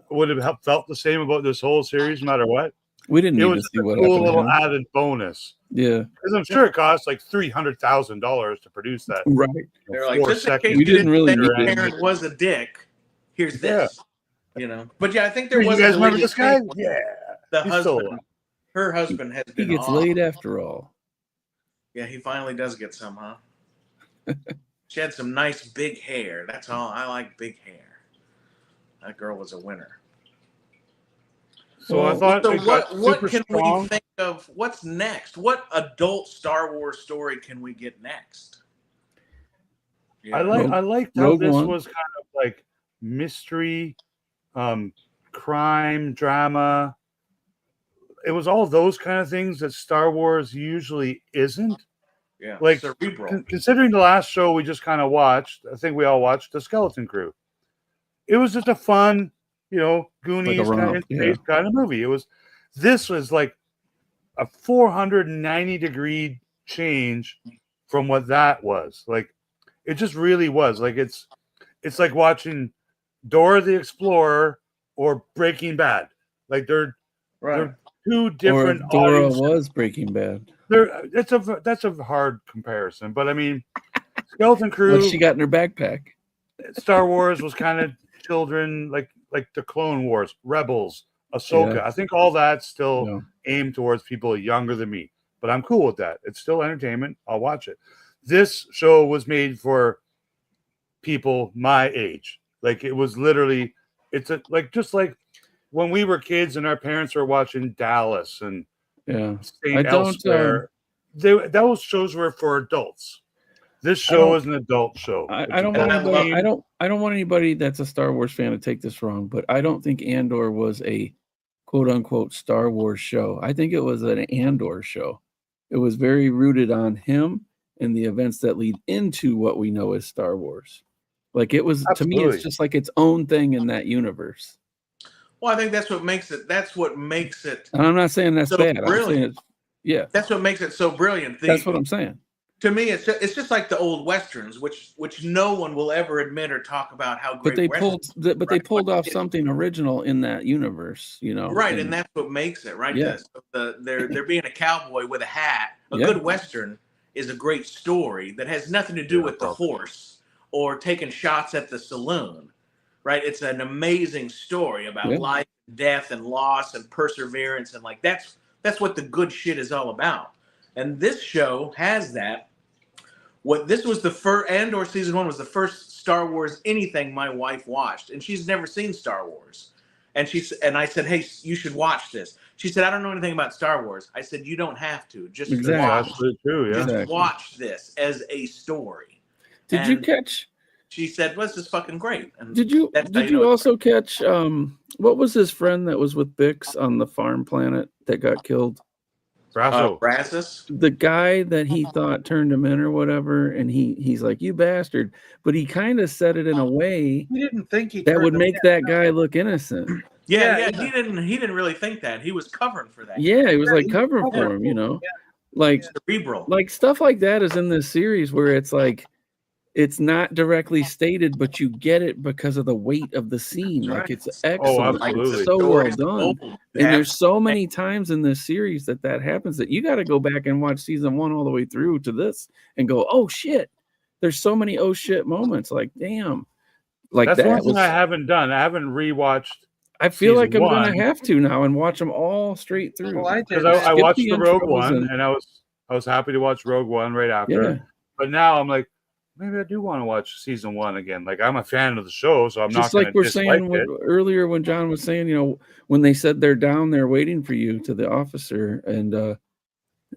Would have felt the same about this whole series, no matter what. We didn't It need was to see a what cool happened. little added bonus. Yeah, because I'm sure it costs like $300,000 to produce that. right. They're like, just in case We you didn't really think need your it. parent was a dick, here's this. You know, but yeah, I think there You was. guys a remember deleted this guy? scene where Yeah, the he's still husband, alive. her husband has He been. gets off. laid after all. Yeah, he finally does get some, huh? She had some nice big hair. That's all. I like big hair. That girl was a winner. So I thought So it got what super can strong. we think of? What's next? What adult Star Wars story can we get next? You I know? liked how Rogue this One. was kind of like mystery, crime, drama. It was all those kind of things that Star Wars usually isn't. Yeah, Like, cerebral. considering the last show we just kind of watched, I think we all watched The Skeleton Crew. It was just a fun, you know, Goonies kind of, kind of movie. This was like a 490-degree change from what that was. Like, it just really was. Like, it's like watching Dora the Explorer or Breaking Bad. Like, they're two different Or Dora audiences. was Breaking Bad. That's a hard comparison, but I mean, Skeleton Crew. What she got in her backpack? Star Wars was kind of children, like the Clone Wars, Rebels, Ahsoka. Yeah. I think all that's still aimed towards people younger than me, but I'm cool with that. It's still entertainment. I'll watch it. This show was made for people my age. Like, it was literally, just like when we were kids and our parents were watching Dallas and Saint Elsewhere. Those shows were for adults. This show is an adult show. I don't want anybody that's a Star Wars fan to take this wrong, but I don't think Andor was a quote unquote Star Wars show. I think it was an Andor show. It was very rooted on him and the events that lead into what we know as Star Wars. Like, it was, to me, it's just like its own thing in that universe. Well, I think that's what makes it. That's what makes it. And I'm not saying that's so bad. Brilliant. I'm saying that's what makes it so brilliant. That's what I'm saying. To me, it's just like the old westerns, which no one will ever admit or talk about how great. They pulled off something original in that universe, you know. Right, and that's what makes it right. Yeah. They're being a cowboy with a hat. A good western is a great story that has nothing to do with the horse or taking shots at the saloon. Right, it's an amazing story about life, death, and loss, and perseverance, and like that's what the good shit is all about. And this show has that. This was the first Andor season 1 was the first Star Wars anything my wife watched, and she's never seen Star Wars. And I said, hey, you should watch this. She said, I don't know anything about Star Wars. I said, you don't have to. Just watch this as a story. Did you catch? She said, well, this is fucking great. And did you also catch what was his friend that was with Bix on the farm planet that got killed? Brasus? The guy that he thought turned him in or whatever, and he's like, you bastard. But he kind of said it in a way he didn't think that would make that guy look innocent. Yeah, he didn't really think that. He was covering for that. Yeah, he was like covering for him, you know. Like cerebral. Like stuff like that is in this series where it's like it's not directly stated, but you get it because of the weight of the scene. That's Like right. it's Oh, excellent. absolutely. It's so well Story's done. old. And Have- there's so many times in this series that happens that you got to go back and watch season 1 all the way through to this and go, oh shit. There's so many oh shit moments. Like, damn. Like That's that one thing was, I haven't done. I haven't rewatched I feel like season I'm gonna one. have to now and watch them all straight through. Well, I did. because that. I Skip watched the the Rogue intros One and- and I was happy to watch Rogue One right after. Yeah. But now I'm like, maybe I do want to watch season 1 again. Like I'm a fan of the show, so I'm Just not like going we're to dislike saying it. earlier when John was saying, you know, when they said they're down there waiting for you to the officer, and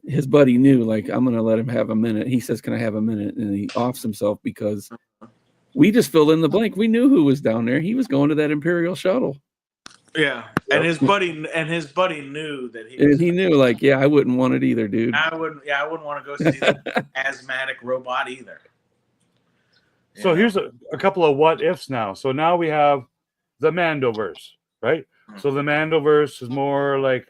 his buddy knew, like, I'm gonna let him have a minute. He says, "Can I have a minute?" And he offs himself because we just filled in the blank. We knew who was down there. He was going to that Imperial shuttle, Yeah, and his buddy knew that he. and Was, he knew, like, yeah, I wouldn't want it either, dude. I wouldn't want to go see the asthmatic robot either. So You know? here's a couple of what ifs now. So now we have the Mandoverse, right? So the Mandoverse is more like,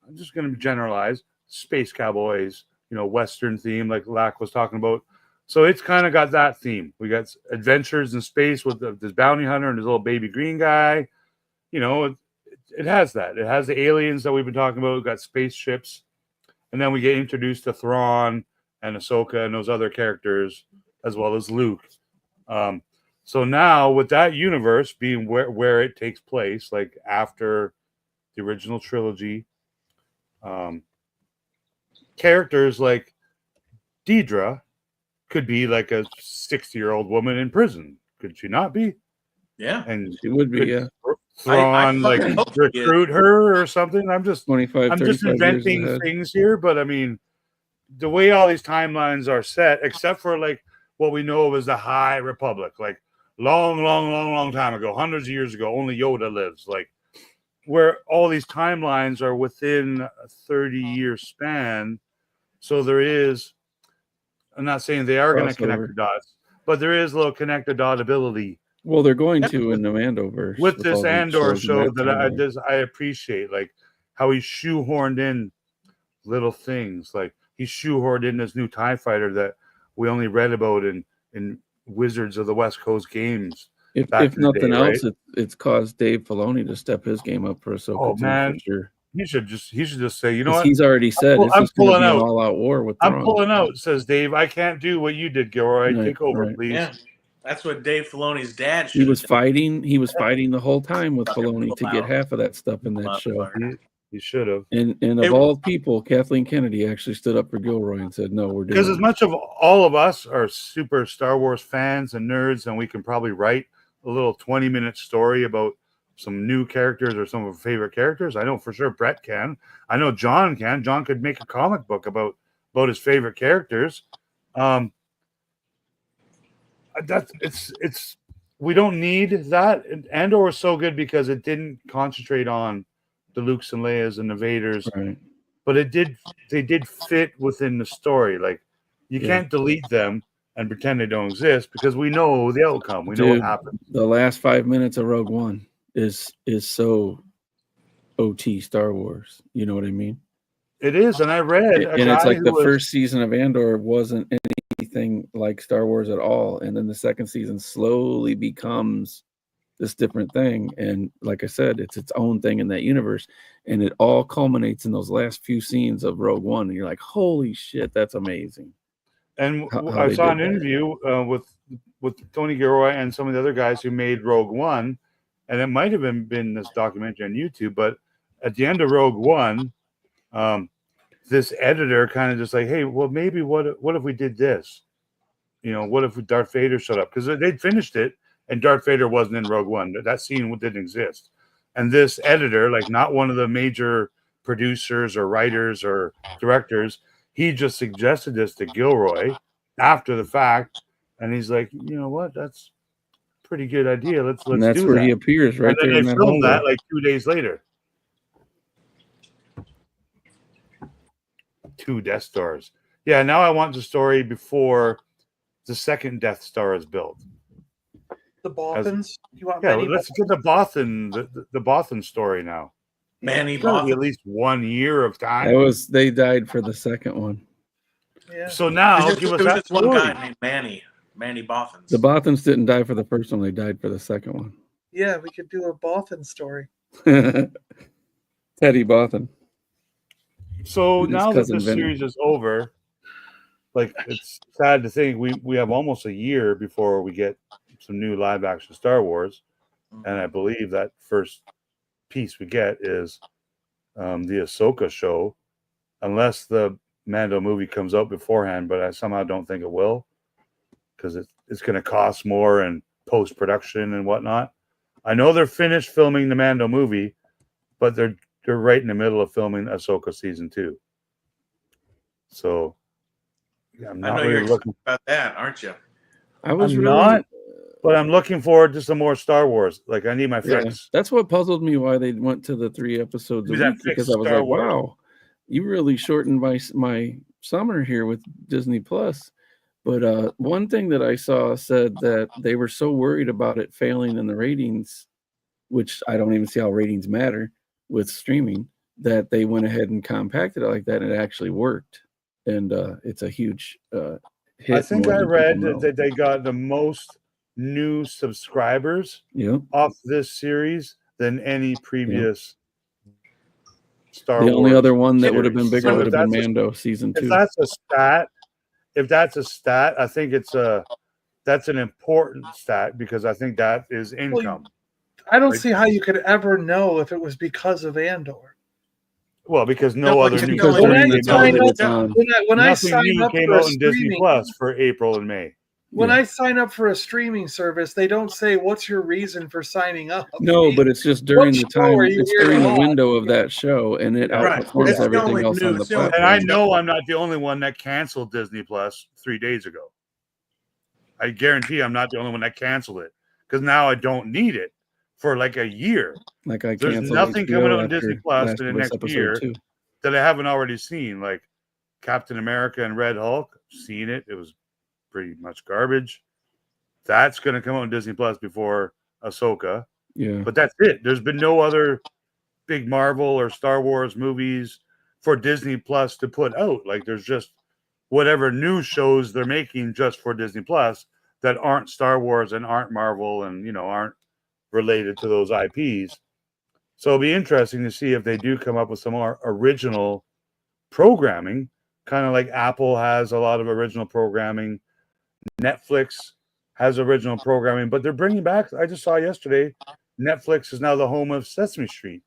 I'm just going to generalize, space cowboys, you know, Western theme, like Lack was talking about. So it's kind of got that theme. We got adventures in space with this bounty hunter and his little baby green guy. You know, it has that. It has the aliens that we've been talking about. We've got spaceships. And then we get introduced to Thrawn and Ahsoka and those other characters, as well as Luke. So now with that universe being where it takes place, like after the original trilogy, characters like Deidre could be like a 60-year-old woman in prison. Could she not be? Yeah. And It would be, could yeah, Thrawn like fucking hope she is. recruit her or something? I'm just 25, I'm 35 just years inventing ahead. things here, but I mean, the way all these timelines are set, except for like what we know of as the High Republic, like long time ago, hundreds of years ago, only Yoda lives, like where all these timelines are within a 30-year span. So there is, I'm not saying they are going to connect Crossover. the dots, but there is a little connect the dot ability Well, they're going to in the Mandoverse with all this these Andor shows in show that timeline. I appreciate, like how he shoehorned in little things, like he shoehorned in this new TIE fighter that we only read about in Wizards of the West Coast games. If back in the nothing day, else, right? it's caused Dave Filoni to step his game up for Ahsoka Oh too, man, for sure. he should just say, you know 'Cause what? he's already said pull- this I'm is going to pulling be an out. all-out war with I'm Thrawn. pulling out, says Dave. I can't do what you did, Gilroy. Right, Take over, right. please. Yeah. That's what Dave Filoni's dad should He have was done. fighting. He was fighting the whole time with Fucking Filoni to pull get out. half of that stuff in that show. He should have. And It- of all people, Kathleen Kennedy actually stood up for Gilroy and said, "No, we're doing Because as it." much of all of us are super Star Wars fans and nerds, and we can probably write a little 20-minute story about some new characters or some of our favorite characters. I know for sure Brett can. I know John can. John could make a comic book about his favorite characters. It's we don't need that. And Andor was so good because it didn't concentrate on the Lukes and Leias and the Vaders, Right. but they did fit within the story. Like you Yeah. can't delete them and pretend they don't exist because we know the outcome. We know Dude, what happened. the last 5 minutes of Rogue One is so OT Star Wars. You know what I mean? It is, and I read a And it's guy like who the was, first season of Andor wasn't anything like Star Wars at all, and then the second season slowly becomes this different thing. And like I said, it's its own thing in that universe, and it all culminates in those last few scenes of Rogue One, and you're like, "Holy shit, that's amazing!" and how I they saw did an that. interview with Tony Gilroy and some of the other guys who made Rogue One, and it might have been this documentary on YouTube, but at the end of Rogue One, this editor kind of just like, hey, well, maybe what if we did this? You know, what if Darth Vader showed up? Because they'd finished it, and Darth Vader wasn't in Rogue One. That scene didn't exist. And this editor, like not one of the major producers or writers or directors, he just suggested this to Gilroy after the fact, and he's like, you know what? That's a pretty good idea. Let's And that's do where that. he appears right and then there in they that filmed hallway. that like 2 days later. 2 Death Stars. Yeah, now I want the story before the second Death Star is built. The Bothans. You want Yeah, many let's get the Bothan, the Bothan story now. Manny It's gotta be Bothan. at least 1 year of time. They died for the second one. Yeah. So now There's give us just that one story. guy named Manny. Manny Bothans. The Bothans didn't die for the first one; they died for the second one. Yeah, we could do a Bothan story. Teddy Bothan. So And his now that cousin this Vinny. series is over, like it's sad to think we have almost a year before we get some new live action Star Wars, and I believe that first piece we get is the Ahsoka show, unless the Mando movie comes out beforehand, but I somehow don't think it will, because it's going to cost more in post production and whatnot. I know they're finished filming the Mando movie, but they're right in the middle of filming Ahsoka season 2. So yeah, I'm I not know really you're looking. excited about that, aren't you? I was I'm really, not, but I'm looking forward to some more Star Wars. Like I need my yeah, fix. that's what puzzled me why they went to the 3 episodes a Give me that week, because fixed I was Star like, Wars. wow, you really shortened my summer here with Disney Plus. But one thing that I saw said that they were so worried about it failing in the ratings, which I don't even see how ratings matter with streaming, that they went ahead and compacted it like that, and it actually worked. And it's a huge hit. I think more I than read people know. that they got the most new subscribers Yeah. off this series than any previous Star The Wars. only other one that would have been series. bigger So would if have been that's a- Mando season 2. If that's a stat, I think that's an important stat, because I think that is income. I don't Like- see how you could ever know if it was because of Andor. Well, because No, no other it's new because shows during the came time out. that it's on, When I Nothing sign new up came for a out in Disney streaming, Plus for April and May. when yeah. I sign up for a streaming service, they don't say what's your reason for signing up. No, but it's just during the show time. are you It's here to during the watch? window of that show, and it Right. outperforms It's the everything only else on new- the it's the only- platform. And I know I'm not the only one that canceled Disney Plus 3 days ago. I guarantee I'm not the only one that canceled it, because now I don't need it for like a year. Like I There's canceled nothing coming HBO out on after Disney Plus Last in the of Us next episode year 2. that I haven't already seen, like Captain America and Red Hulk. Seen it. It was pretty much garbage. That's going to come out on Disney Plus before Ahsoka. Yeah. But that's it. There's been no other big Marvel or Star Wars movies for Disney Plus to put out. Like there's just whatever new shows they're making just for Disney Plus that aren't Star Wars and aren't Marvel and, aren't related to those IPs. So it'll be interesting to see if they do come up with some more original programming, kind of like Apple has a lot of original programming. Netflix has original programming, but they're bringing back, I just saw yesterday, Netflix is now the home of Sesame Street.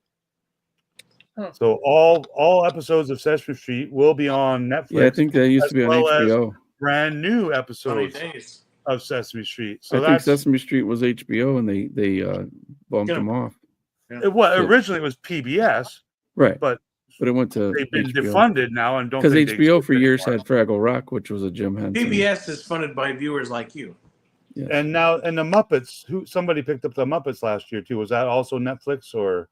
Huh. So all episodes of Sesame Street will be on Netflix. Yeah, I think that used to be on as well as HBO. brand new Funny episodes days. of Sesame Street. So I think Sesame Street was HBO, and they bumped Yeah. them off. originally it was PBS, Right. but it went to they've been HBO. defunded now and don't Because think they HBO exist for years anymore. had Fraggle Rock, which was a Jim Henson. PBS is funded by viewers like you. Yes. And the Muppets, somebody picked up the Muppets last year too. Was that also Netflix or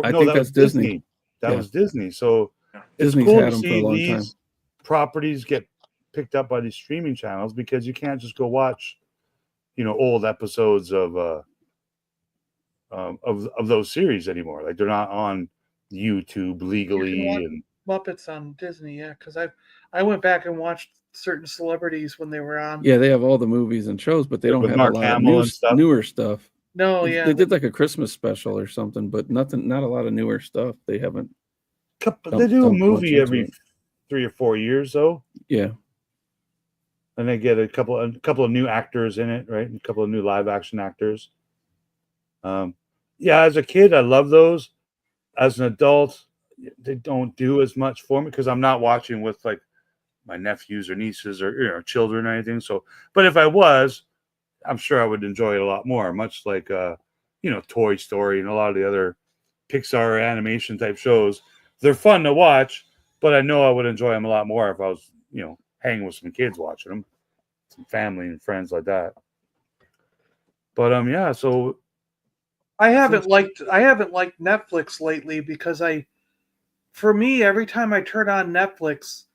I no? think That that's was Disney. That Yeah. was Disney. So it's Disney's cool had to them for a see long these properties get picked up by these streaming channels, because you can't just go watch, old episodes of those series anymore. Like they're not on YouTube legally. watch And Muppets on Disney, yeah, because I went back and watched certain celebrities when they were on. Yeah, they have all the movies and shows, but they don't With have Mark a lot of Hamill and stuff. newer stuff. No, yeah, They did like a Christmas special or something, but not a lot of newer stuff. They haven't. they do a Don't movie watch every into 3 or 4 years though. Yeah. And they get a couple of new actors in it, right? A couple of new live action actors. Yeah, as a kid, I love those. As an adult, they don't do as much for me because I'm not watching with like my nephews or nieces or children or anything. So, but if I was, I'm sure I would enjoy it a lot more. Much like Toy Story and a lot of the other Pixar animation type shows. They're fun to watch, but I know I would enjoy them a lot more if I was, hanging with some kids watching them, some family and friends like that. But yeah, so I haven't liked Netflix lately because for me, every time I turn on Netflix,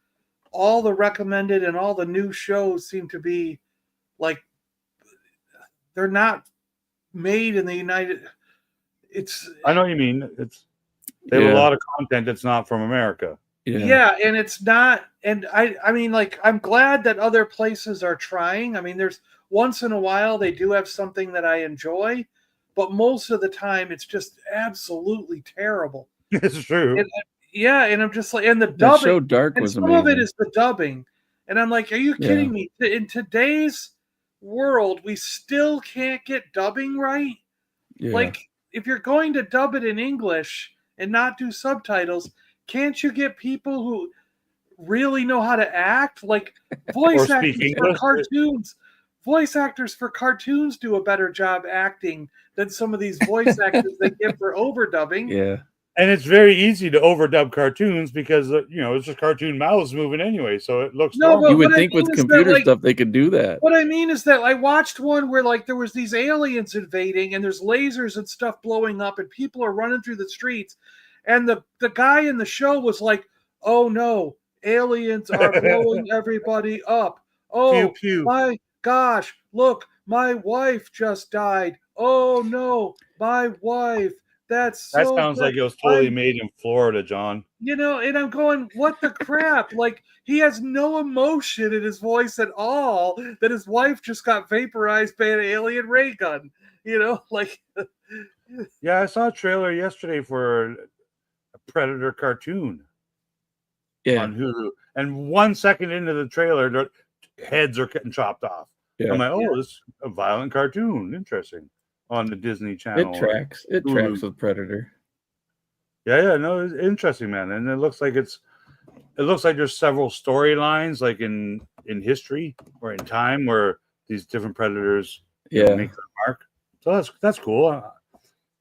all the recommended and all the new shows seem to be like they're not made in the United. I know what you mean. They have a lot of content that's not from America. Yeah, and it's not, and I mean, like, I'm glad that other places are trying. I mean, there's once in a while they do have something that I enjoy, but most of the time it's just absolutely terrible. It's true. And, yeah, and I'm just like, and the That show dubbing, Dark and was some of it amazing. is the dubbing, and I'm like, are you Yeah. kidding me? In today's world, we still can't get dubbing right. Yeah. Like, if you're going to dub it in English and not do subtitles, can't you get people who really know how to act? Like, voice Or speak actors for English. cartoons. Voice actors for cartoons do a better job acting than some of these voice actors they get for overdubbing. Yeah. And it's very easy to overdub cartoons because it's just cartoon mouths moving anyway, so it looks No, normal. but You would what I think mean with is that, computer like, stuff they could do that. what I mean is that I watched one where, like, there was these aliens invading and there's lasers and stuff blowing up and people are running through the streets, and the guy in the show was like, "Oh no, aliens are blowing everybody up. Oh Pew pew. my gosh, look, my wife just died. Oh no, my wife. That's That so sounds bad. like it was totally I'm made in Florida, John. and I'm going, what the crap? Like, he has no emotion in his voice at all that his wife just got vaporized by an alien ray gun. Like, Yeah, I saw a trailer yesterday for a Predator cartoon Yeah. on Hulu, and 1 second into the trailer, their heads are getting chopped off. Yeah. I'm like, oh, this is a violent cartoon. Interesting. On the Disney Channel. It tracks. It Hulu. tracks with Predator. Yeah, no, it's interesting, man. And it looks like there's several storylines, like in history or in time, where these different predators make their mark. So that's cool.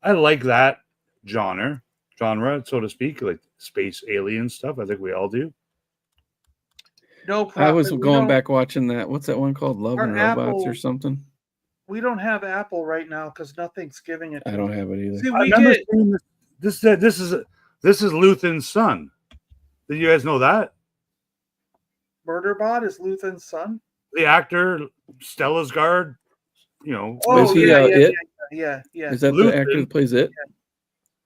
I like that genre, so to speak, like space alien stuff. I think we all do. no problem. I was going back watching that. What's that one called? Love Our and Robots or Apple- something? We don't have Apple right now because nothing's giving it to I don't have it either. See, I we remember get seeing this is Luthen's son. Did you guys know that? Murderbot is Luthen's son. The actor Stella's guard, Oh, Is he, yeah, It? yeah. Is that Luthen. the actor that plays it?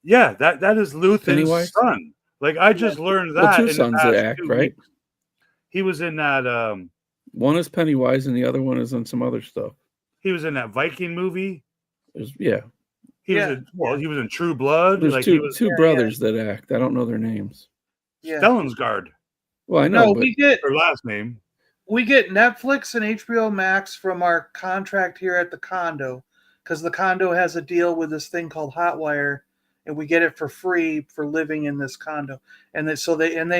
Yeah, that is Luthen's Pennywise? son. Like, I just learned that. Well, two in the sons past that act, 2 right? weeks. He was in that. One is Pennywise and the other one is on some other stuff. He was in that Viking movie. Yeah. He was in True Blood. There's like two brothers that act. I don't know their names. Yeah. Stellan's guard. Well, I know, No, but Her last name. we get Netflix and HBO Max from our contract here at the condo, because the condo has a deal with this thing called Hotwire, and we get it for free for living in this condo. And they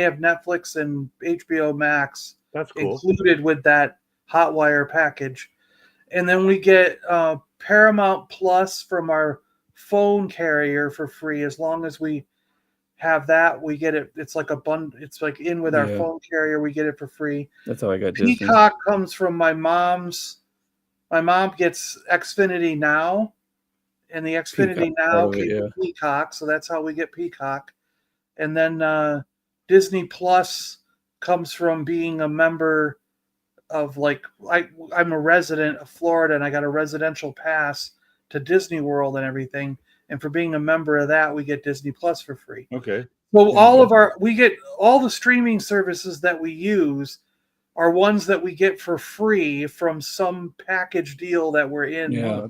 have Netflix and HBO Max That's cool. included with that Hotwire package. And then we get Paramount Plus from our phone carrier for free. As long as we have that, we get it. It's like a bundle. It's like in with our phone carrier. We get it for free. that's how I got Disney. Peacock comes from my mom's. My mom gets Xfinity Now, and the Xfinity Peacock, Now part of it, came with Peacock, so that's how we get Peacock. And then Disney Plus comes from being a member of, like, I'm a resident of Florida, and I got a residential pass to Disney World and everything. And for being a member of that, we get Disney Plus for free. Okay. So we get all the streaming services that we use are ones that we get for free from some package deal that we're in. Yeah.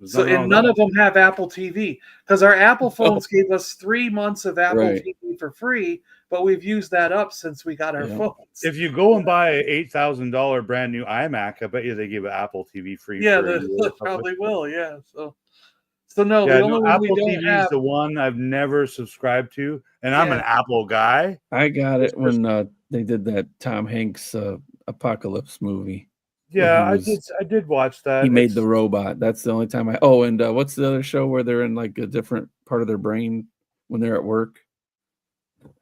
So, and none of them have Apple TV, because our Apple phones gave us 3 months of Apple TV for free, but we've used that up since we got our phones. If you go and buy an $8,000 brand new iMac, I bet you they give Apple TV free. Yeah, they probably will. Yeah. So no, the only one Apple we don't TV have. is the one I've never subscribed to, and I'm an Apple guy. I got it when they did that Tom Hanks Apocalypse movie. Yeah, I did watch that. He made the robot. That's the only time and what's the other show where they're in like a different part of their brain when they're at work?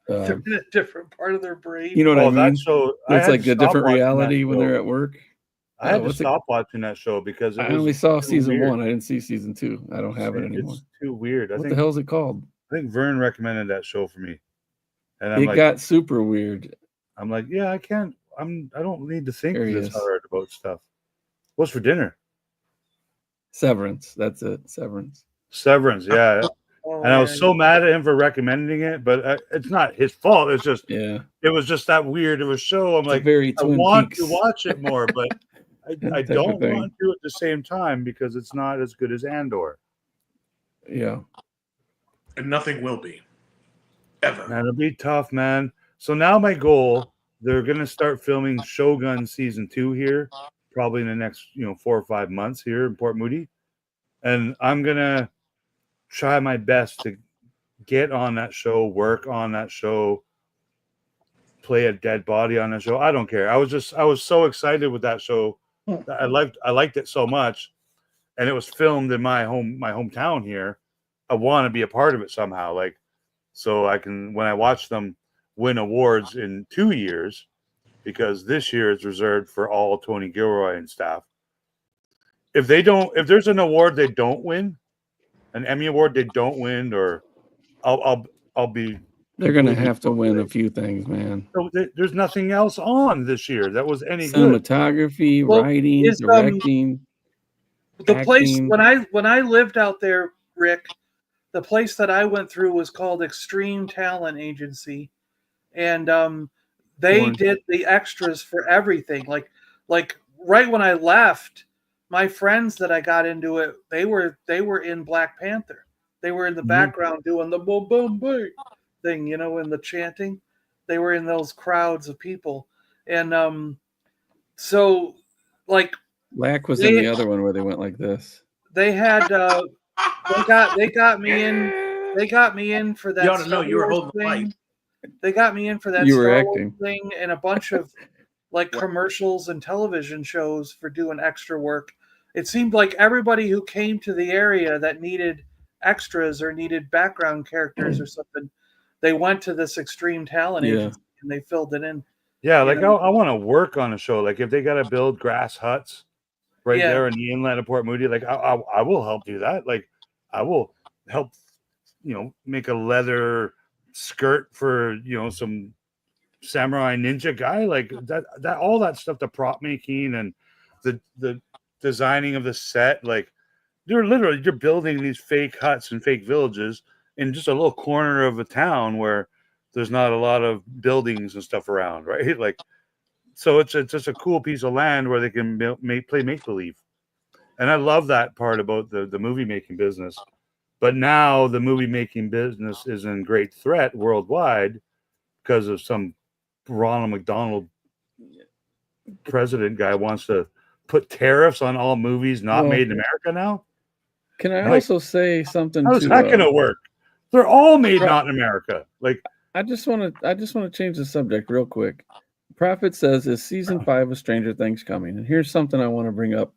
They're in a different part of their brain. You know what I mean? That show, it's like a different reality when they're at work. I had to stop watching that show because I only saw season 1. I didn't see season 2. I don't have it anymore. It's too weird. What the hell is it called? I think Vern recommended that show for me, and it got super weird. I'm like, yeah, I can't. I don't need to think this hard about stuff. What's for dinner? Severance. That's it. Severance. Severance. Yeah. Oh, And I was man. so mad at him for recommending it, but it's not his fault. It's just Yeah, it was just that weird of a show. I'm it's a like, very I Twin want Peaks to watch it more, but I type don't of thing. want to at the same time because it's not as good as Andor. Yeah, And nothing will be. Ever. Man, it'll be tough, man. So now my goal, they're gonna start filming Shogun season 2 here, probably in the next 4 or 5 months here in Port Moody, and I'm gonna try my best to get on that show, work on that show, play a dead body on that show. I don't care. I was so excited with that show. I liked it so much, and it was filmed in my hometown here. I want to be a part of it somehow, like so I can when I watch them win awards in 2 years, because this year is reserved for all Tony Gilroy and staff. If there's an award they don't win, an Emmy award they don't win, or I'll be. they're gonna have to win a few things, man. So there's nothing else on this year that was any good. Cinematography, Well, writing, is, directing. the place acting. when I lived out there, Rick, the place that I went through was called Extreme Talent Agency, and they Orange. did the extras for everything. Like right when I left, my friends that I got into it, they were in Black Panther. They were in the background doing the boom boom boom thing, in the chanting. They were in those crowds of people, and so like Lack was in the other one where they went like this. they had they got me in for that. You ought to know Star you were Wars holding the thing. mic. They got me in for that You were Star Wars acting. thing and a bunch of like commercials and television shows for doing extra work. It seemed like everybody who came to the area that needed extras or needed background characters or something, they went to this Extreme Talent Yeah. Agency and they filled it in. Yeah, You like know? I want to work on a show. Like if they got to build grass huts right Yeah. there in the inlet of Port Moody, like I will help do that. Like I will help, make a leather skirt for some samurai ninja guy. Like that all that stuff, the prop making and the designing of the set. Like you're building these fake huts and fake villages in just a little corner of a town where there's not a lot of buildings and stuff around, right? Like, so it's just a cool piece of land where they can play make believe, and I love that part about the movie making business. But now the movie making business is in great threat worldwide because of some Ronald McDonald president guy wants to put tariffs on all movies not made in America now. Can I Like, also say something how's to that going to work? They're all made not in America. Like, I just want to change the subject real quick. Prophet says, is season 5 of Stranger Things coming? And here's something I want to bring up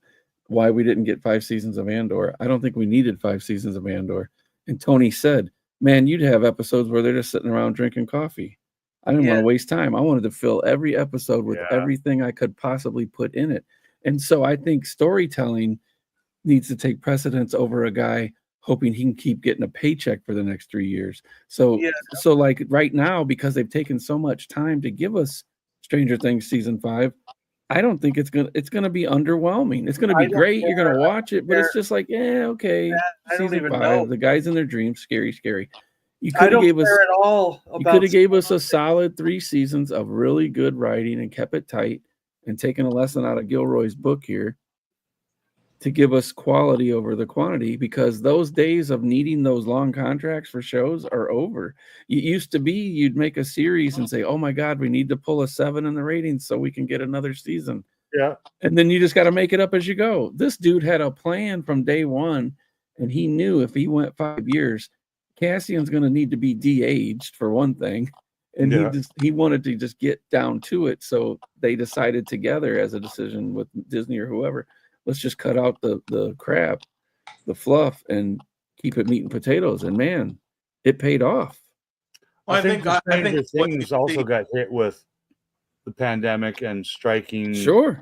why we didn't get 5 seasons of Andor. I don't think we needed 5 seasons of Andor. And Tony said, man, you'd have episodes where they're just sitting around drinking coffee. I didn't want to waste time. I wanted to fill every episode with everything I could possibly put in it. And so I think storytelling needs to take precedence over a guy hoping he can keep getting a paycheck for the next 3 years. So like right now, because they've taken so much time to give us Stranger Things season 5, I don't think it's gonna be underwhelming. It's gonna be great. You're gonna watch it, but it's just like, okay. I don't Season even 5, know. the guys in their dreams, scary. You I could have don't gave us care at all you about could have gave us a solid 3 seasons of really good writing and kept it tight and taken a lesson out of Gilroy's book here to give us quality over the quantity, because those days of needing those long contracts for shows are over. It used to be you'd make a series and say, oh my God, we need to pull a 7 in the ratings so we can get another season. yeah. And then you just got to make it up as you go. This dude had a plan from day one, and he knew if he went 5 years, Cassian's going to need to be de-aged for one thing. And he wanted to just get down to it. So they decided together as a decision with Disney or whoever, let's just cut out the crap, the fluff, and keep it meat and potatoes. And man, it paid off. Well, I think Stranger what Things you also see- got hit with the pandemic and striking. Sure.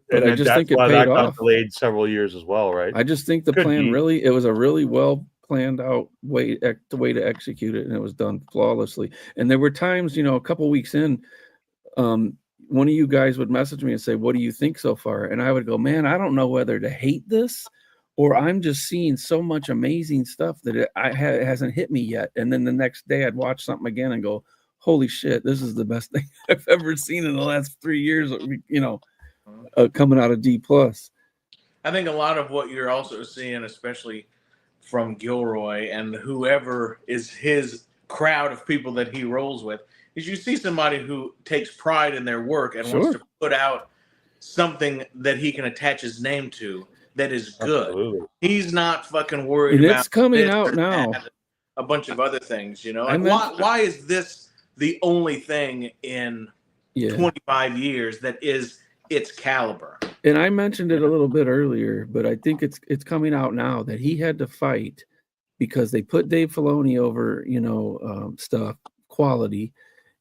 But And I just that's think it why paid that got off. delayed several years as well, right? I just think the Could plan be. it was a really well planned out way to execute it, and it was done flawlessly. And there were times, a couple weeks in, one of you guys would message me and say, what do you think so far? And I would go, man, I don't know whether to hate this or I'm just seeing so much amazing stuff that it hasn't hit me yet. And then the next day I'd watch something again and go, holy shit, this is the best thing I've ever seen in the last 3 years, coming out of D+. I think a lot of what you're also seeing, especially from Gilroy and whoever is his crowd of people that he rolls with, is you see somebody who takes pride in their work and wants to put out something that he can attach his name to that is good. Absolutely. He's not fucking worried And about it's coming this out or now. that, a bunch of other things, Like why is this the only thing in 25 years that is its caliber? And I mentioned it a little bit earlier, but I think it's coming out now that he had to fight because they put Dave Filoni over, stuff, quality.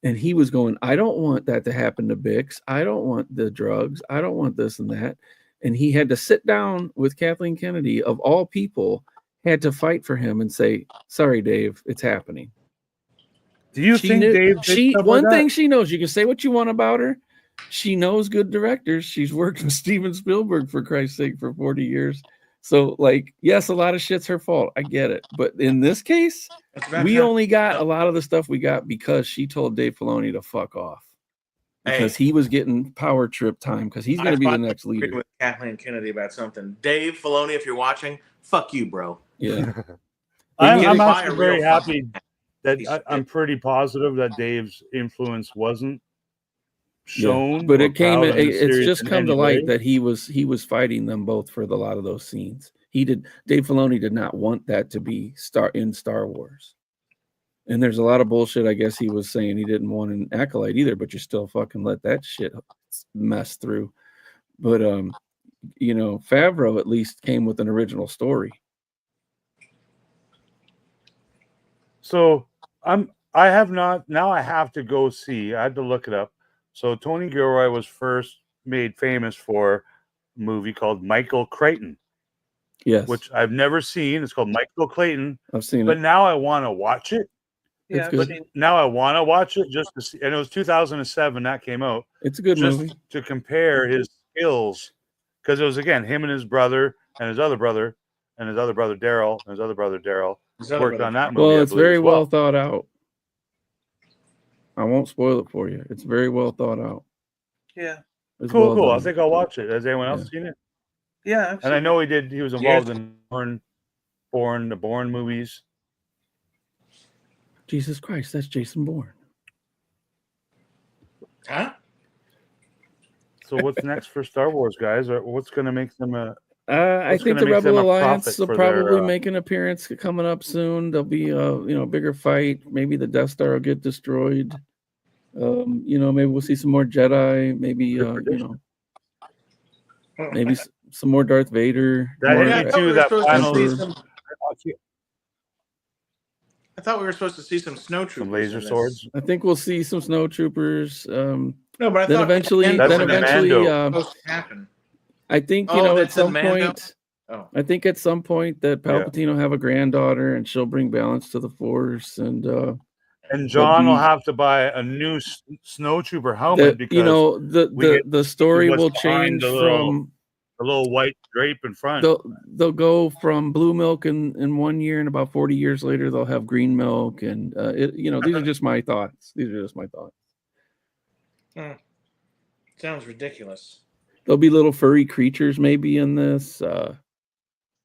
And he was going, I don't want that to happen to Bix. I don't want the drugs. I don't want this and that. And he had to sit down with Kathleen Kennedy, of all people, had to fight for him and say, sorry, Dave, it's happening. Do you think Dave did one thing she knows, you can say what you want about her. She knows good directors. She's worked with Steven Spielberg, for Christ's sake, for 40 years. So, yes, a lot of shit's her fault. I get it. But in this case, we only got a lot of the stuff we got because she told Dave Filoni to fuck off. Because he was getting power trip time because he's going to be the next leader. With Kathleen Kennedy about something. Dave Filoni, if you're watching, fuck you, bro. Yeah. I'm actually very happy that I'm pretty positive that Dave's influence wasn't shown. But it's just come to light that he was fighting them both for a lot of those scenes. Dave Filoni did not want that to be in Star Wars. And there's a lot of bullshit. I guess he was saying he didn't want an acolyte either, but you still fucking let that shit mess through. But Favreau at least came with an original story. So I have to go see. I had to look it up. So Tony Gilroy was first made famous for a movie called Michael Crichton. Yes. Which I've never seen. It's called Michael Clayton. I've seen it. But now I want to watch it. Yeah, good. Now I want to watch it just to see. And it was 2007 that came out. It's a good movie. To compare his skills. Because it was, again, him and his brother and his other brother and his other brother Daryl and his other brother Daryl worked on that movie. Well, it's very well thought out. I won't spoil it for you. It's very well thought out. Yeah. It's cool. Well I think I'll watch it. Has anyone else seen it? Yeah. And I know he was involved in the Bourne movies. Jesus Christ, that's Jason Bourne. Huh? So what's next for Star Wars, guys? Or what's going to make them I think the Rebel Alliance will probably make an appearance coming up soon. There'll be a bigger fight. Maybe the Death Star will get destroyed. Maybe we'll see some more Jedi. Maybe maybe some more Darth Vader. I thought we were supposed to see some snowtroopers. Some laser swords. I think we'll see some snowtroopers. No, but then eventually, supposed to happen. I think at some point. Oh. I think at some point that Palpatine will have a granddaughter, and she'll bring balance to the Force, and John will have to buy a new snowtrooper helmet because the story will change from a little white drape in front. They'll go from blue milk in 1 year, and about 40 years later they'll have green milk, and these are just my thoughts. Sounds ridiculous. There'll be little furry creatures maybe in this.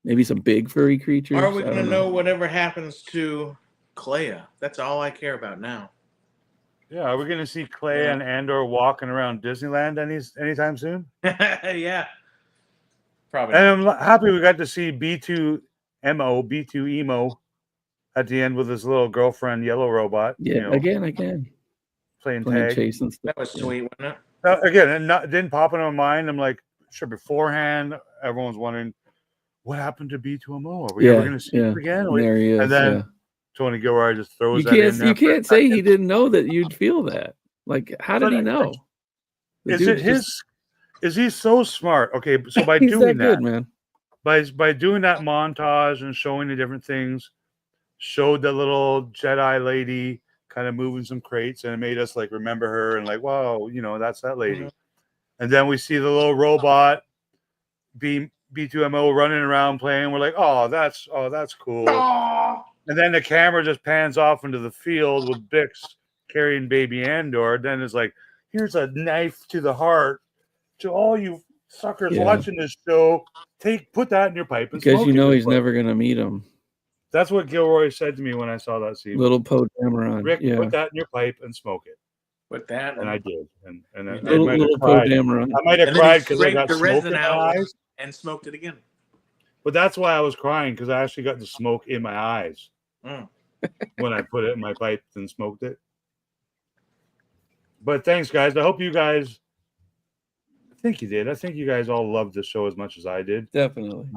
Maybe some big furry creatures. Are we going to know whatever happens to Clea? That's all I care about now. Yeah, are we going to see Clea and Andor walking around Disneyland anytime soon? Yeah, probably. And I'm happy we got to see B2 Emo at the end with his little girlfriend, Yellow Robot. Yeah, again. Playing tag. Chase and stuff. That was sweet, wasn't it? Again, it didn't pop into my mind. I'm like, sure, beforehand, everyone's wondering, what happened to B2MO? Are we ever going to see him again? And there he is. And then Tony Gilroy just throws that in there. You can't say he didn't know that you'd feel that. Like, how did he know? Is he so smart? Okay, so by doing that, good, man. By doing that montage and showing the different things, showed the little Jedi lady kind of moving some crates, and it made us like remember her and like, wow, that's that lady. Mm-hmm. And then we see the little robot be B2MO running around playing. We're like, oh, that's cool. Aw. And then the camera just pans off into the field with Bix carrying baby Andor. Then it's like, here's a knife to the heart to all you suckers watching this show. Put that in your pipe. And Because smoke you know it. he's never going to meet him. That's what Gilroy said to me when I saw that scene. Little Poe Dameron. Rick, put that in your pipe and smoke it. With that, And I did. And I Little, might have little Poe cried. Dameron. I might have and then cried he because I got scraped the smoke in resin my out eyes. and smoked it again. But that's why I was crying, because I actually got the smoke in my eyes when I put it in my pipe and smoked it. But thanks, guys. I hope you guys. I think you did. I think you guys all loved the show as much as I did. Definitely.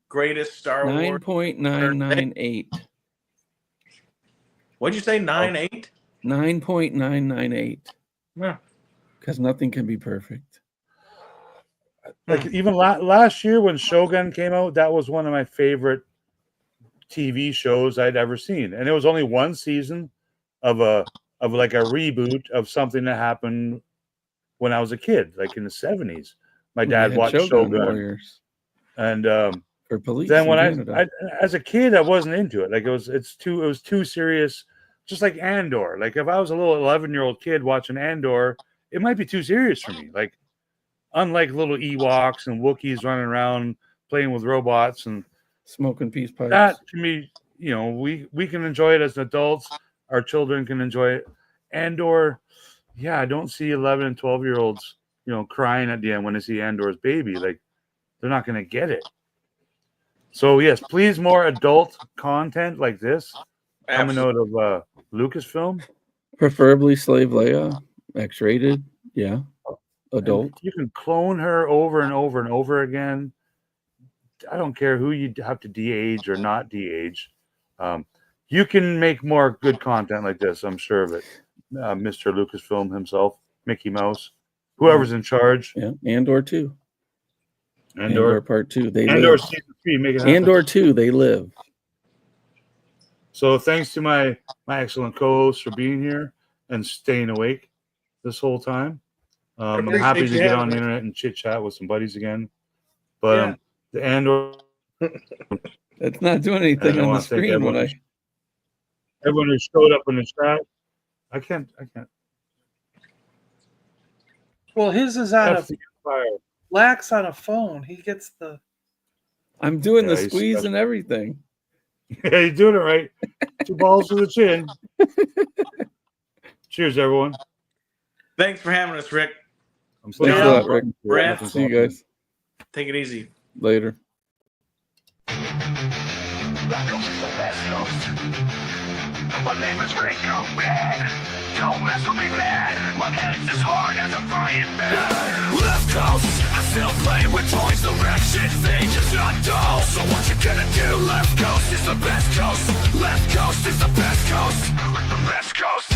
Greatest Star Wars. 9.998. What'd you say? 9.8? 9.998. Yeah. Because nothing can be perfect. Like even last year when Shogun came out, that was one of my favorite TV shows I'd ever seen, and it was only one season of like a reboot of something that happened when I was a kid, like in the 70s. My dad watched Shogun Warriors. And for police. then when I as a kid, I wasn't into it. Like it was too serious. Just like Andor. Like if I was a little 11-year-old kid watching Andor, it might be too serious for me. Like unlike little Ewoks and Wookiees running around playing with robots and smoking peace pipes. That to me, you know, we can enjoy it as adults. Our children can enjoy it. Andor, yeah, I don't see 11 and 12-year-olds, you know, crying at the end when they see Andor's baby. Like they're not going to get it. So yes, please more adult content like this coming out of Lucasfilm. Preferably Slave Leia, X-rated. Yeah, adult. And you can clone her over and over and over again. I don't care who you have to de-age or not de-age. You can make more good content like this. I'm sure of it. Mr. Lucasfilm himself, Mickey Mouse, whoever's in charge. Yeah, Andor 2. Andor Part 2. They Andor live. Season 3. Make it happen. Andor 2. They live. So thanks to my excellent co-hosts for being here and staying awake this whole time. I'm happy to get on the internet and chit chat with some buddies again. But the Andor. That's not doing anything on the screen. Everyone who showed up in the chat. I can't. Well, his is on a Lax on a phone. He gets the. I'm doing the squeeze and everything. Yeah, you're doing it right. 2 balls to the chin. Cheers, everyone. Thanks for having us, Rick. Thanks a lot, Rick. Brad, see you guys. Take it easy. Later. My name is Rico, man. Don't mess with me, man. My head's as hard as a frying pan. Left coast, I still play with toys. Direction, they just not dull. So what you gonna do? Left coast is the best coast. Left coast is the best coast. The best coast.